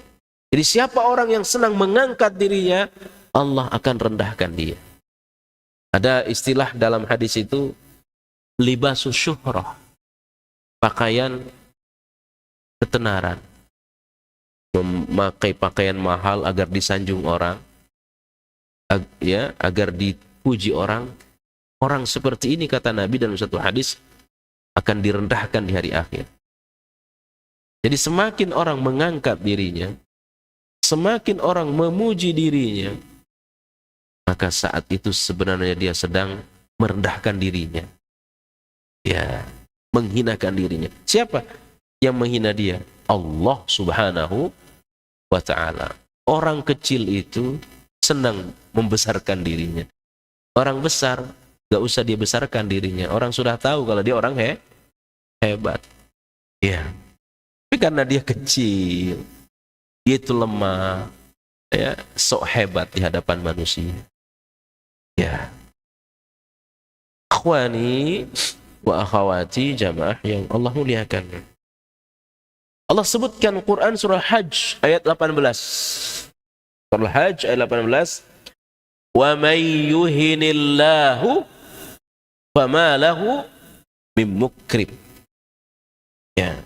Jadi siapa orang yang senang mengangkat dirinya, Allah akan rendahkan dia. Ada istilah dalam hadis itu, libasus syuhrah, pakaian ketenaran. Memakai pakaian mahal agar disanjung orang, ya, agar dipuji orang. Orang seperti ini, kata Nabi dalam satu hadis, akan direndahkan di hari akhir. Jadi semakin orang mengangkat dirinya, semakin orang memuji dirinya, maka saat itu sebenarnya dia sedang merendahkan dirinya. Ya, menghinakan dirinya. Siapa yang menghina dia? Allah subhanahu wa ta'ala. Orang kecil itu senang membesarkan dirinya. Orang besar, gak usah dia besarkan dirinya. Orang sudah tahu kalau dia orang hebat. Ya. Tapi karena dia kecil, dia itu lemah, ya, sok hebat di hadapan manusia. Ya. Akhwani wa akhawati jamaah yang Allah muliakan. Allah sebutkan Quran surah Hajj ayat 18. Surah Hajj ayat 18. Wa may yuhinillahu fama lahu min mukrim. Ya.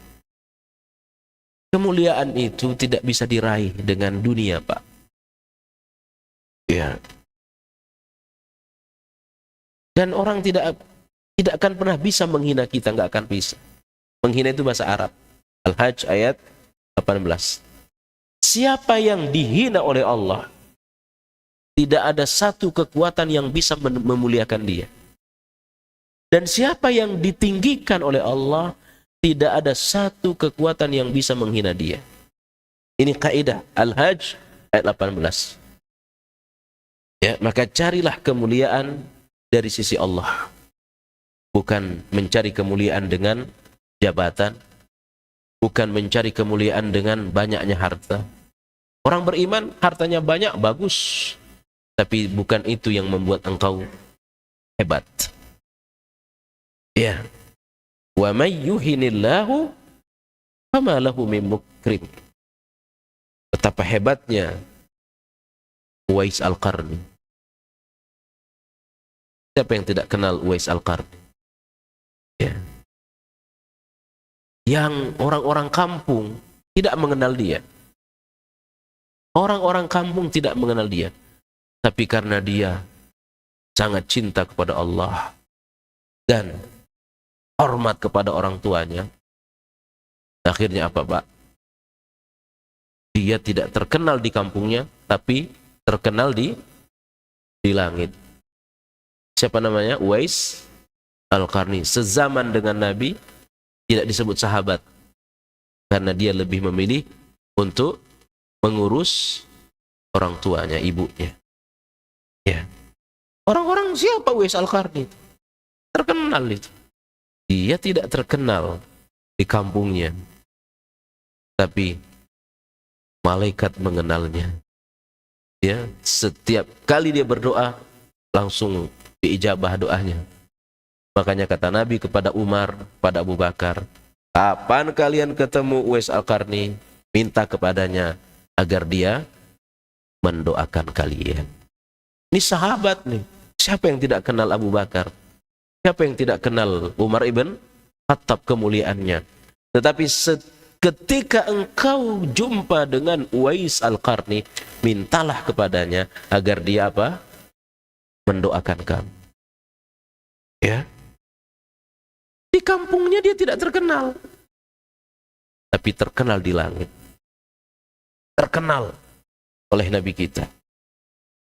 Kemuliaan itu tidak bisa diraih dengan dunia, Pak. Ya. Dan orang tidak akan pernah bisa menghina kita, nggak akan bisa. Menghina itu bahasa Arab. Al-Hajj ayat 18. Siapa yang dihina oleh Allah, tidak ada satu kekuatan yang bisa memuliakan dia. Dan siapa yang ditinggikan oleh Allah, tidak ada satu kekuatan yang bisa menghina dia. Ini kaidah Al-Hajj ayat 18. Ya, maka carilah kemuliaan dari sisi Allah. Bukan mencari kemuliaan dengan jabatan, bukan mencari kemuliaan dengan banyaknya harta. Orang beriman hartanya banyak, bagus. Tapi bukan itu yang membuat engkau hebat. Ya. Wa may yuhinillahu fama lahu min mukrim. Betapa hebatnya Uwais Al-Qarni. Siapa yang tidak kenal Uwais Al-Qarni? Ya. Yang orang-orang kampung tidak mengenal dia. Orang-orang kampung tidak mengenal dia. Tapi karena dia sangat cinta kepada Allah dan hormat kepada orang tuanya, akhirnya apa, Pak? Dia tidak terkenal di kampungnya, tapi terkenal di langit. Siapa namanya? Uwais Al-Qarni. Sezaman dengan Nabi, tidak disebut sahabat, karena dia lebih memilih untuk mengurus orang tuanya, ibunya. Ya. Orang-orang siapa Uwais Al-Qarni? Terkenal itu. Dia tidak terkenal di kampungnya, tapi malaikat mengenalnya. Ya, setiap kali dia berdoa langsung diijabah doanya. Makanya kata Nabi kepada Umar, pada Abu Bakar, kapan kalian ketemu Uwais Al-Qarni, minta kepadanya agar dia mendoakan kalian. Ini sahabat nih. Siapa yang tidak kenal Abu Bakar? Siapa yang tidak kenal Umar ibn Khattab kemuliaannya? Tetapi ketika engkau jumpa dengan Uwais Al-Qarni, mintalah kepadanya agar dia apa? Mendoakan kamu. Ya. Di kampungnya dia tidak terkenal, tapi terkenal di langit. Terkenal oleh Nabi kita.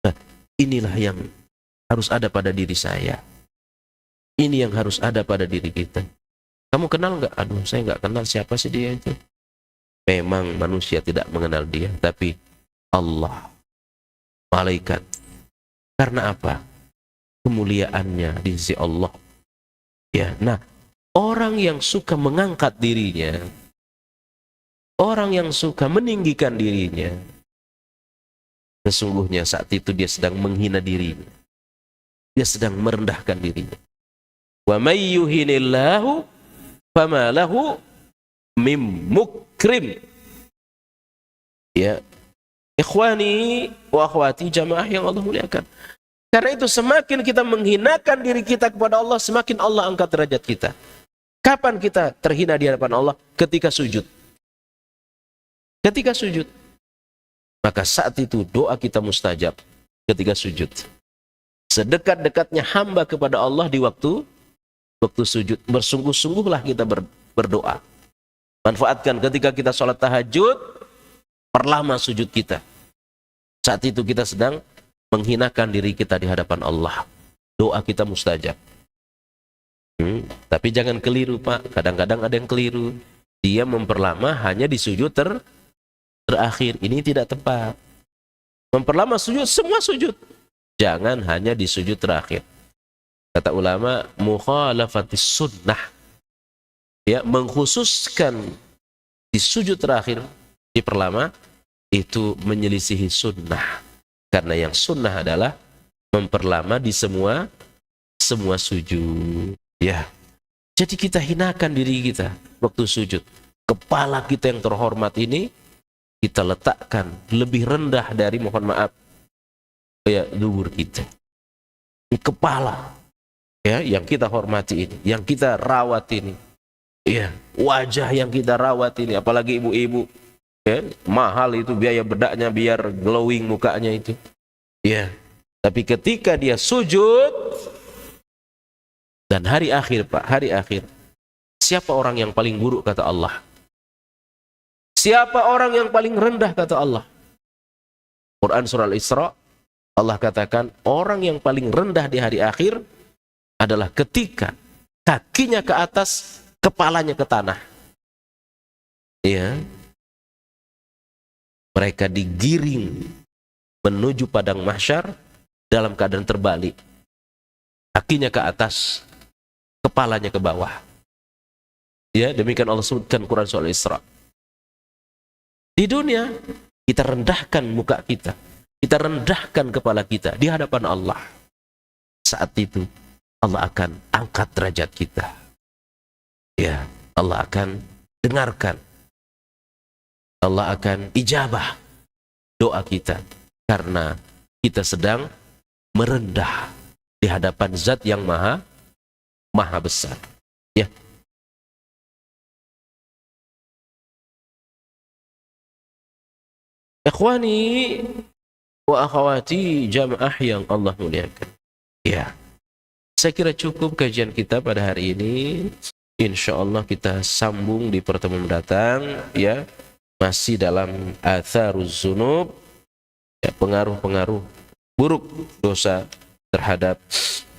Nah, inilah yang harus ada pada diri saya. Ini yang harus ada pada diri kita. Kamu kenal nggak? Aduh, saya nggak kenal, siapa sih dia itu. Memang manusia tidak mengenal dia, tapi Allah, malaikat. Karena apa? Kemuliaannya di sisi Allah. Ya, nah, orang yang suka mengangkat dirinya, orang yang suka meninggikan dirinya, sesungguhnya saat itu dia sedang menghina dirinya. Dia sedang merendahkan dirinya. Wa may yuhinillahu fama lahu mim mukrim. Ya, ikhwani wa akhwati jamaah yang Allah muliakan. Karena itu semakin kita menghinakan diri kita kepada Allah, semakin Allah angkat derajat kita. Kapan kita terhina di hadapan Allah? Ketika sujud. Ketika sujud. Maka saat itu doa kita mustajab ketika sujud. Sedekat-dekatnya hamba kepada Allah di waktu sujud, bersungguh-sungguhlah kita berdoa. Manfaatkan ketika kita sholat tahajud, perlama sujud kita. Saat itu kita sedang menghinakan diri kita di hadapan Allah. Doa kita mustajab. Tapi jangan keliru, Pak. Kadang-kadang ada yang keliru. Dia memperlama hanya di sujud terakhir. Ini tidak tepat. Memperlama sujud, semua sujud. Jangan hanya di sujud terakhir. Kata ulama, mukhalafatis sunnah. Ya, mengkhususkan di sujud terakhir, di perlama, itu menyelisihi sunnah. Karena yang sunnah adalah memperlama di semua sujud. Ya. Jadi kita hinakan diri kita waktu sujud. Kepala kita yang terhormat ini kita letakkan lebih rendah dari, mohon maaf, ya, luhur kita. Ini kepala, ya, yang kita hormati ini, yang kita rawat ini, ya, wajah yang kita rawat ini, apalagi ibu-ibu, ya, mahal itu biaya bedaknya biar glowing mukanya itu, ya. Tapi ketika dia sujud dan hari akhir, Pak, hari akhir, siapa orang yang paling buruk kata Allah? Siapa orang yang paling rendah, kata Allah? Quran surah Al-Isra, Allah katakan orang yang paling rendah di hari akhir adalah ketika kakinya ke atas, kepalanya ke tanah. Ya. Mereka digiring menuju padang mahsyar dalam keadaan terbalik. Kakinya ke atas, kepalanya ke bawah. Ya, demikian Allah sebutkan Quran surah Al-Isra. Di dunia, kita rendahkan muka kita. Kita rendahkan kepala kita di hadapan Allah. Saat itu, Allah akan angkat derajat kita. Ya, Allah akan dengarkan. Allah akan ijabah doa kita. Karena kita sedang merendah di hadapan zat yang maha besar. Ya. Ikhwani wa akhwati jamaah yang Allah muliakan. Ya. Saya kira cukup kajian kita pada hari ini. Insya Allah kita sambung di pertemuan mendatang, ya. Masih dalam atharuz zunub, ya, pengaruh-pengaruh buruk dosa terhadap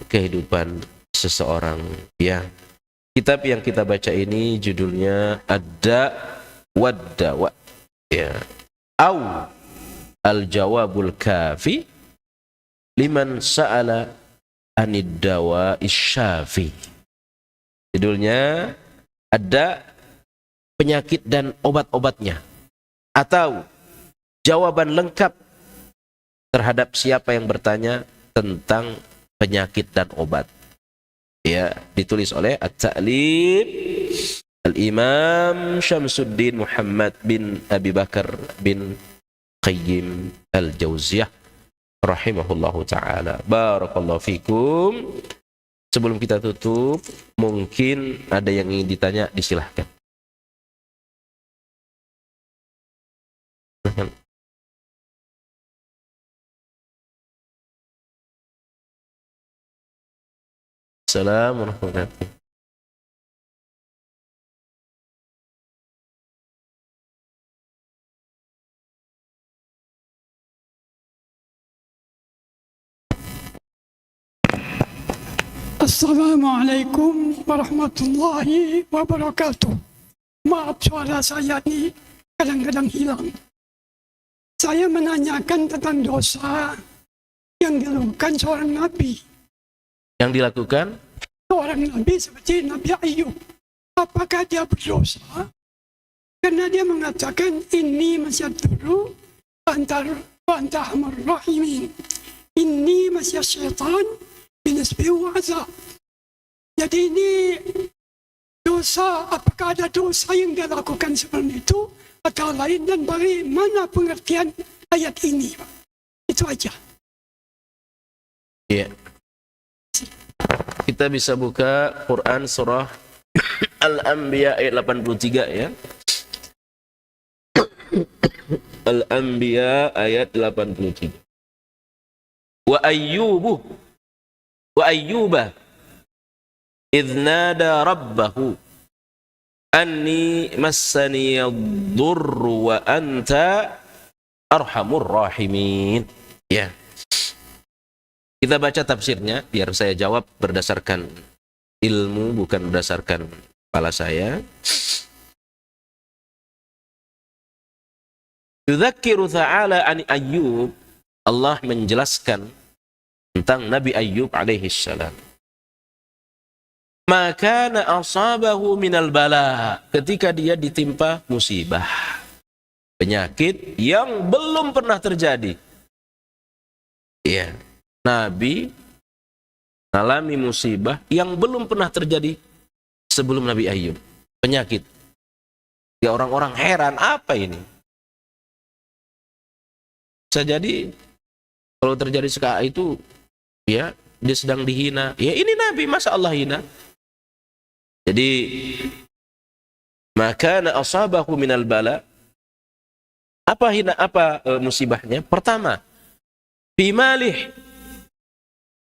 kehidupan seseorang, ya. Kitab yang kita baca ini judulnya Ad-Da' wad-Dawa', ya. Au al-jawabul kafi liman sa'ala anid dawa'is syafi. Judulnya ada penyakit dan obat-obatnya, atau jawaban lengkap terhadap siapa yang bertanya tentang penyakit dan obat. Ya, ditulis oleh At-Ta'lib Al-Imam Syamsuddin Muhammad bin Abi Bakar bin Qayyim Al-Jauziyah rahimahullahu ta'ala. Barakallahu fikum. Sebelum kita tutup, mungkin ada yang ingin ditanya, disilahkan. Assalamualaikum warahmatullahi wabarakatuh. Assalamualaikum warahmatullahi wabarakatuh. Maaf suara saya ini kadang-kadang hilang. Saya menanyakan tentang dosa yang dilakukan seorang nabi. Yang dilakukan Seorang nabi seperti Nabi Ayub. Apakah dia berdosa? Karena dia mengatakan ini masih dulu antara antahmur rahimin. Ini masih syaitan binisbi wa'azab. Jadi ini dosa, apakah ada dosa yang dia lakukan seperti itu atau lain, dan bagaimana pengertian ayat ini? Itu aja. ya. Kita bisa buka Quran surah Al-Anbiya ayat 83, ya. Al-Anbiya ayat 83. Wa ayyuba idh nada rabbahu anni massani ad-durru wa anta arhamur rahimin. Ya. Kita baca tafsirnya biar saya jawab berdasarkan ilmu, bukan berdasarkan kepala saya. Yudzakiru ta'ala an Ayyub. Allah menjelaskan tentang Nabi Ayyub alaihi salam. Maka asabahu minal bala, ketika dia ditimpa musibah, penyakit yang belum pernah terjadi. Ya, Nabi alami musibah yang belum pernah terjadi sebelum Nabi Ayyub. Penyakit. Ya, orang-orang heran, apa ini? Bisa jadi kalau terjadi sekarang itu, ya, dia sedang dihina. Ya, ini Nabi, masa Allah hina? Jadi, maka asabahu minal bala. Apa musibahnya? Pertama, bimalih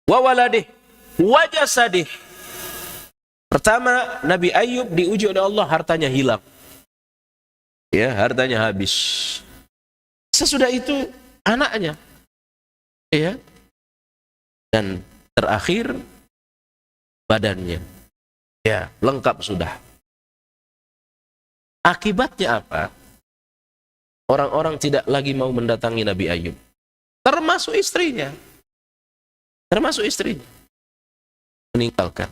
wa waladih wa jasadih. Pertama, Nabi Ayyub diuji oleh Allah, hartanya hilang. Ya, hartanya habis. Sesudah itu anaknya, ya, dan terakhir badannya, ya, lengkap sudah. Akibatnya apa? Orang-orang tidak lagi mau mendatangi Nabi Ayub, termasuk istrinya, meninggalkan.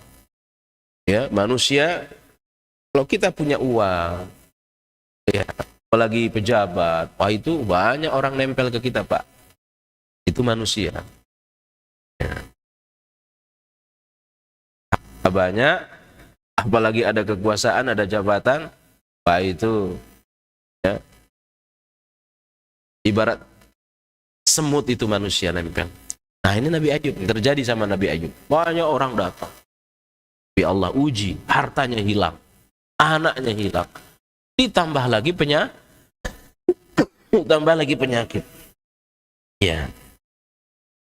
Ya, manusia kalau kita punya uang, ya, apalagi pejabat, wah itu banyak orang nempel ke kita, Pak. Itu manusia. Ya. Banyak, apalagi ada kekuasaan, ada jabatan, wah itu, ya, ibarat semut itu manusia nempel. Nah ini Nabi Ayub, terjadi sama Nabi Ayub. Banyak orang datang. Tapi Allah uji, hartanya hilang, anaknya hilang. Ditambah lagi penyakit. Ya.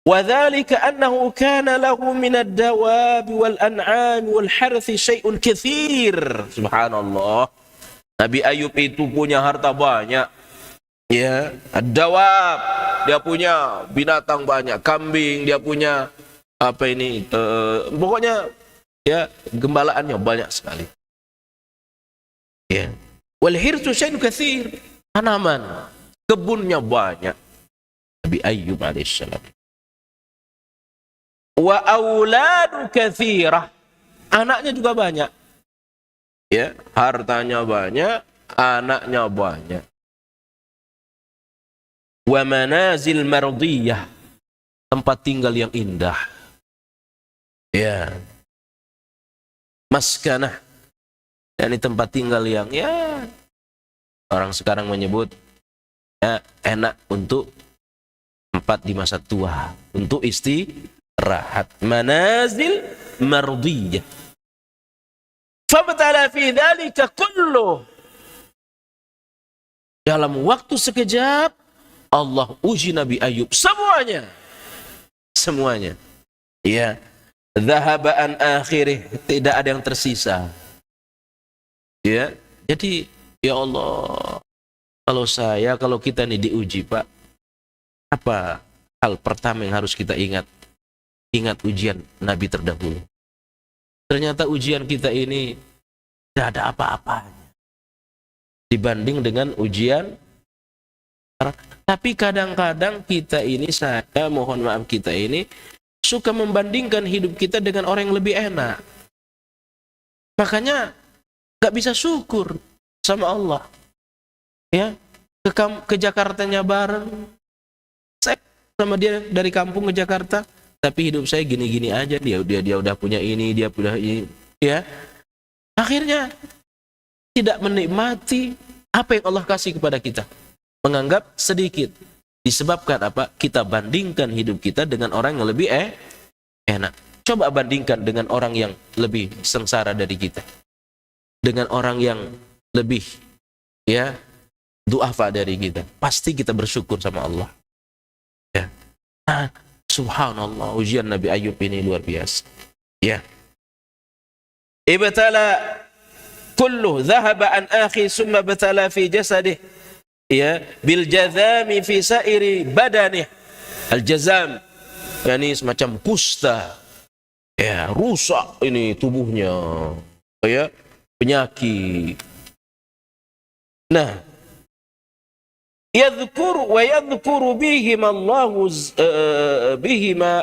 وَذَلِكَ أَنَّهُ كَانَ لَهُ مِنَ الدَّوَابِ وَالْأَنْعَامِ وَالْحَرْثِ شَيْءٌ كَثِيرٌ. Subhanallah. Nabi Ayub itu punya harta banyak. Ya, ad-dawab, dia punya binatang banyak, kambing, dia punya apa ini, pokoknya ya gembalaannya banyak sekali. Ya. Wal hirsu syai'un katsir, tanaman, kebunnya banyak. Nabi Ayub alaihissalam. Wa auladu katsirah, anaknya juga banyak. Ya, hartanya banyak, anaknya banyak. Wa manazil mardiyah, tempat tinggal yang indah. Ya. Maskanah, ini tempat tinggal yang ya orang sekarang menyebut ya, enak untuk tempat di masa tua, untuk istirahat. Manazil mardiyah. Fabtala fi dzalika kullu. Dalam waktu sekejap Allah uji Nabi Ayub semuanya. Ya. Dhahaba an akhirih, tidak ada yang tersisa. Ya. Jadi ya Allah, kalau kita ini diuji, Pak, apa hal pertama yang harus kita ingat? Ingat ujian Nabi terdahulu. Ternyata ujian kita ini tidak ada apa-apanya dibanding dengan ujian. Tapi kadang-kadang kita ini, saya mohon maaf, kita ini suka membandingkan hidup kita dengan orang yang lebih enak. Makanya gak bisa syukur sama Allah. Ya, ke Jakartanya bareng. Saya sama dia dari kampung ke Jakarta, tapi hidup saya gini-gini aja. Dia udah punya ini, dia punya ini. Ya, akhirnya tidak menikmati apa yang Allah kasih kepada kita. Menganggap sedikit. Disebabkan apa? Kita bandingkan hidup kita dengan orang yang lebih enak. Coba bandingkan dengan orang yang lebih sengsara dari kita. Dengan orang yang lebih ya du'afa dari kita. Pasti kita bersyukur sama Allah. Ya. Nah, subhanallah, ujian Nabi Ayub ini luar biasa. Ya. Ibtala kullu dhahaba an akhi summa batala fi jasadih. Ya, bil jazami fi sairi badanih. Al jazam, yakni semacam kusta. Ya, rusak ini tubuhnya. Ya, penyakit. Nah, yadhkuru bihima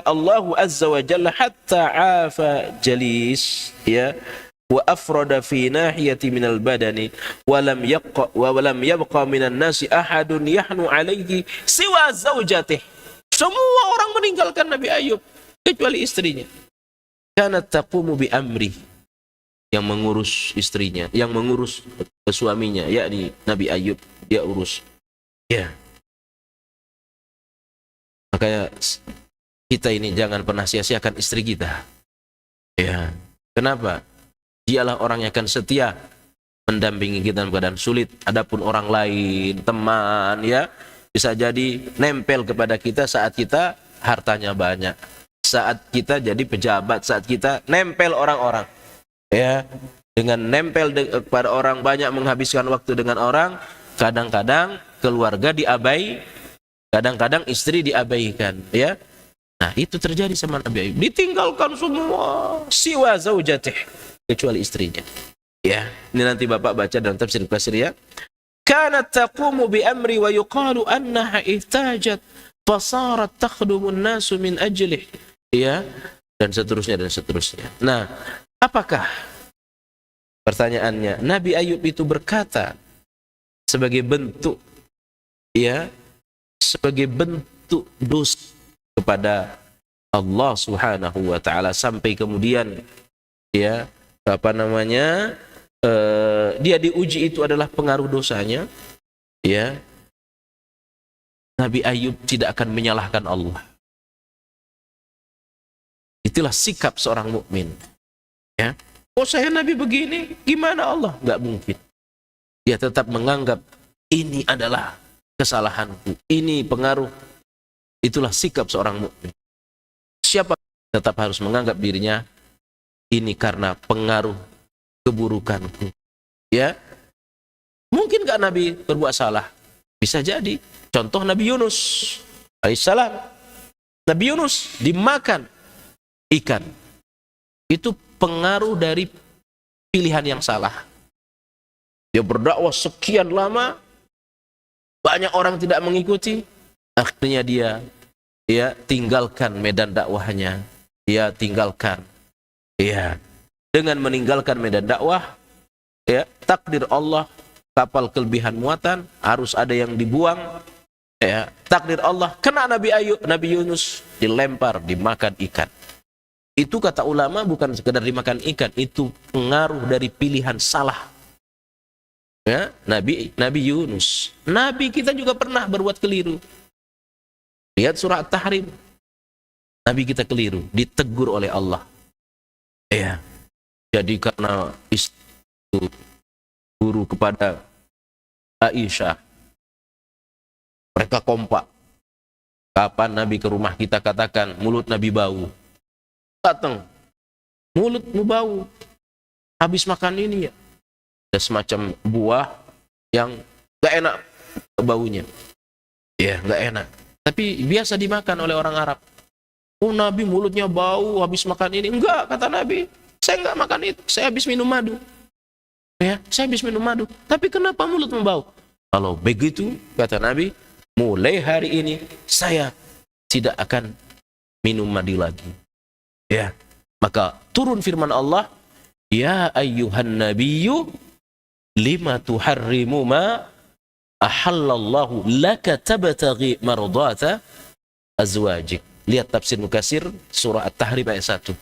Allahu azza wa jalla hatta afa jalis, ya, wa afrada fi nahiyati minal badani wa lam yabqa minan nasi ahadun yahnu alaihi siwa zaujatih. Semua orang meninggalkan Nabi Ayub kecuali istrinya. Kanat taqumu bi amri, yang mengurus istrinya, yang mengurus suaminya, yakni Nabi Ayub, dia urus. Ya. Makanya kita ini jangan pernah sia-siakan istri kita. Ya. Kenapa? Dialah orang yang akan setia mendampingi kita dalam keadaan sulit. Adapun orang lain, teman, ya, bisa jadi nempel kepada kita saat kita hartanya banyak, saat kita jadi pejabat, saat kita nempel orang-orang, ya, dengan nempel kepada orang banyak, menghabiskan waktu dengan orang, Kadang-kadang keluarga kadang-kadang istri diabaikan, ya. Nah, itu terjadi sama Nabi Ayub. Ditinggalkan semua, siwa zaujatih, kecuali istrinya. Ya, ini nanti Bapak baca dalam tafsir Katsir ya. Kanat taqumu bi amri wa yuqalu annaha ihtajat fasarat takhdumun nasu min ajlih. Ya, dan seterusnya dan seterusnya. Nah, apakah pertanyaannya Nabi Ayub itu berkata sebagai bentuk, ya, sebagai bentuk dosa kepada Allah Subhanahu wa taala sampai kemudian, ya, dia diuji itu adalah pengaruh dosanya, ya. Nabi Ayub tidak akan menyalahkan Allah. Itulah sikap seorang mukmin, ya. Oh, saya Nabi begini, gimana Allah? Enggak mungkin. Dia tetap menganggap ini adalah kesalahanku, ini pengaruh. Itulah sikap seorang mukmin. Siapa tetap harus menganggap dirinya ini karena pengaruh keburukanku. Ya, mungkin nggak Nabi berbuat salah? Bisa jadi. Contoh Nabi Yunus alaihissalam. Nabi Yunus dimakan ikan. Itu pengaruh dari pilihan yang salah. Dia berdakwah sekian lama, banyak orang tidak mengikuti. Akhirnya dia tinggalkan medan dakwahnya. Dia tinggalkan. Ya, dengan meninggalkan medan dakwah, ya, takdir Allah, kapal kelebihan muatan harus ada yang dibuang. Ya, takdir Allah, kena Nabi Yunus dilempar, dimakan ikan. Itu kata ulama bukan sekedar dimakan ikan, itu pengaruh dari pilihan salah. Ya, Nabi Yunus. Nabi kita juga pernah berbuat keliru. Lihat surah At-Tahrim. Nabi kita keliru, ditegur oleh Allah. Ya. Jadi karena itu guru kepada Aisyah, mereka kompak. Kapan Nabi ke rumah kita katakan mulut Nabi bau. Datang, mulutmu bau. Habis makan ini ya. Ada semacam buah yang gak enak baunya. Ya, gak enak. Tapi biasa dimakan oleh orang Arab. Oh, Nabi mulutnya bau habis makan ini. Enggak, kata Nabi. Saya enggak makan itu. Saya habis minum madu. Ya, saya habis minum madu. Tapi kenapa mulutmu bau? Kalau begitu, kata Nabi, mulai hari ini saya tidak akan minum madu lagi. Ya. Maka turun firman Allah, ya ayyuhan nabiyyu lima tuharrimu ma ahallallahu laka tabtaghi mardata azwajik. Lihat tafsir Mukatsir surah At-Tahrim ayat 1.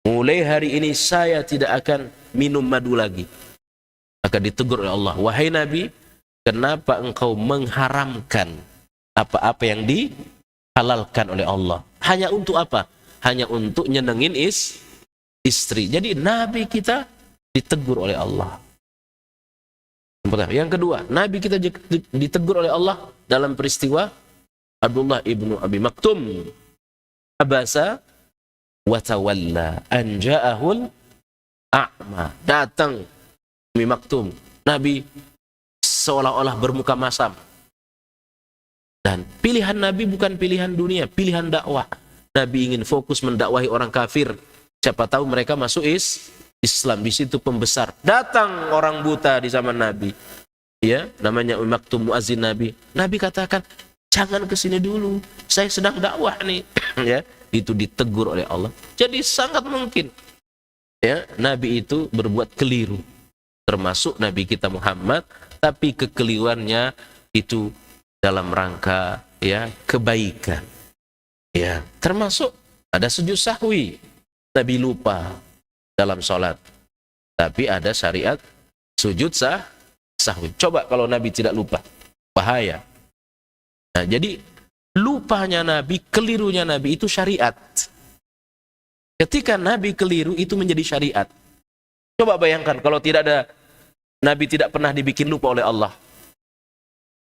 Mulai hari ini saya tidak akan minum madu lagi. Maka ditegur oleh Allah, wahai Nabi, kenapa engkau mengharamkan apa-apa yang dihalalkan oleh Allah? Hanya untuk apa? Hanya untuk nyenengin istri. Jadi Nabi kita ditegur oleh Allah. Yang kedua, Nabi kita ditegur oleh Allah dalam peristiwa Abdullah ibnu Abi Maktum. Abasa wa tawalla an ja'ahul a'ma. Datang Abi Maktum. Nabi seolah-olah bermuka masam. Dan pilihan Nabi bukan pilihan dunia, pilihan dakwah. Nabi ingin fokus mendakwahi orang kafir. Siapa tahu mereka masuk Islam, di situ pembesar. Datang orang buta di zaman Nabi. Ya, namanya Abi Maktum, muazzin Nabi. Nabi katakan, jangan ke sini dulu. Saya sedang dakwah nih. Ya, itu ditegur oleh Allah. Jadi sangat mungkin ya, Nabi itu berbuat keliru. Termasuk Nabi kita Muhammad, tapi kekeliruannya itu dalam rangka ya kebaikan. Ya, termasuk ada sujud sahwi. Nabi lupa dalam sholat. Tapi ada syariat sujud sahwi. Coba kalau Nabi tidak lupa, bahaya. Nah, jadi lupanya Nabi, kelirunya Nabi itu syariat. Ketika Nabi keliru itu menjadi syariat. Coba bayangkan kalau tidak ada, Nabi tidak pernah dibikin lupa oleh Allah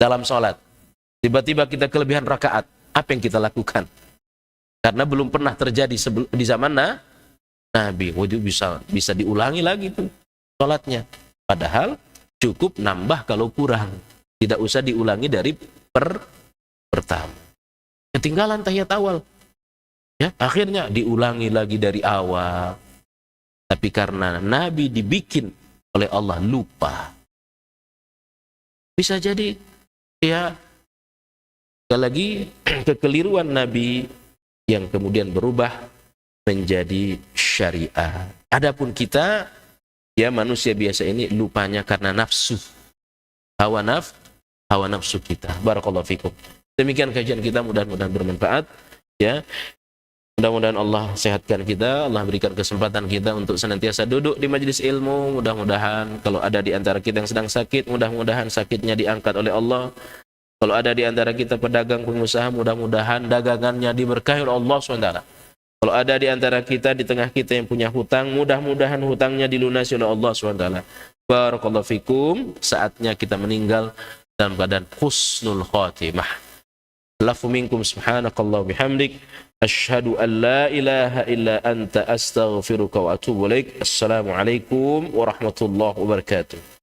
dalam sholat. Tiba-tiba kita kelebihan rakaat, apa yang kita lakukan? Karena belum pernah terjadi di zaman Nabi. Itu bisa diulangi lagi tuh sholatnya. Padahal cukup nambah kalau kurang. Tidak usah diulangi dari pertama. Ketinggalan tahiyat awal. Ya, akhirnya diulangi lagi dari awal. Tapi karena Nabi dibikin oleh Allah lupa. Bisa jadi ya sekali lagi kekeliruan Nabi yang kemudian berubah menjadi syariat. Adapun kita ya manusia biasa ini lupanya karena nafsu. Hawa nafsu kita. Barakallahu fikum. Demikian kajian kita, mudah-mudahan bermanfaat ya. Mudah-mudahan Allah sehatkan kita, Allah berikan kesempatan kita untuk senantiasa duduk di majelis ilmu. Mudah-mudahan kalau ada di antara kita yang sedang sakit, mudah-mudahan sakitnya diangkat oleh Allah. Kalau ada di antara kita pedagang, pengusaha, mudah-mudahan dagangannya diberkahi oleh Allah SWT. Kalau ada di antara kita, di tengah kita yang punya hutang, mudah-mudahan hutangnya dilunasi oleh Allah SWT. Barakallahu fikum. Saatnya kita meninggal dalam keadaan husnul khatimah. Lafu minkum subhanakallah bihamdik. Asyhadu an la ilaha illa anta astaghfiruka wa atubu ilaik. Assalamualaikum warahmatullahi wabarakatuh.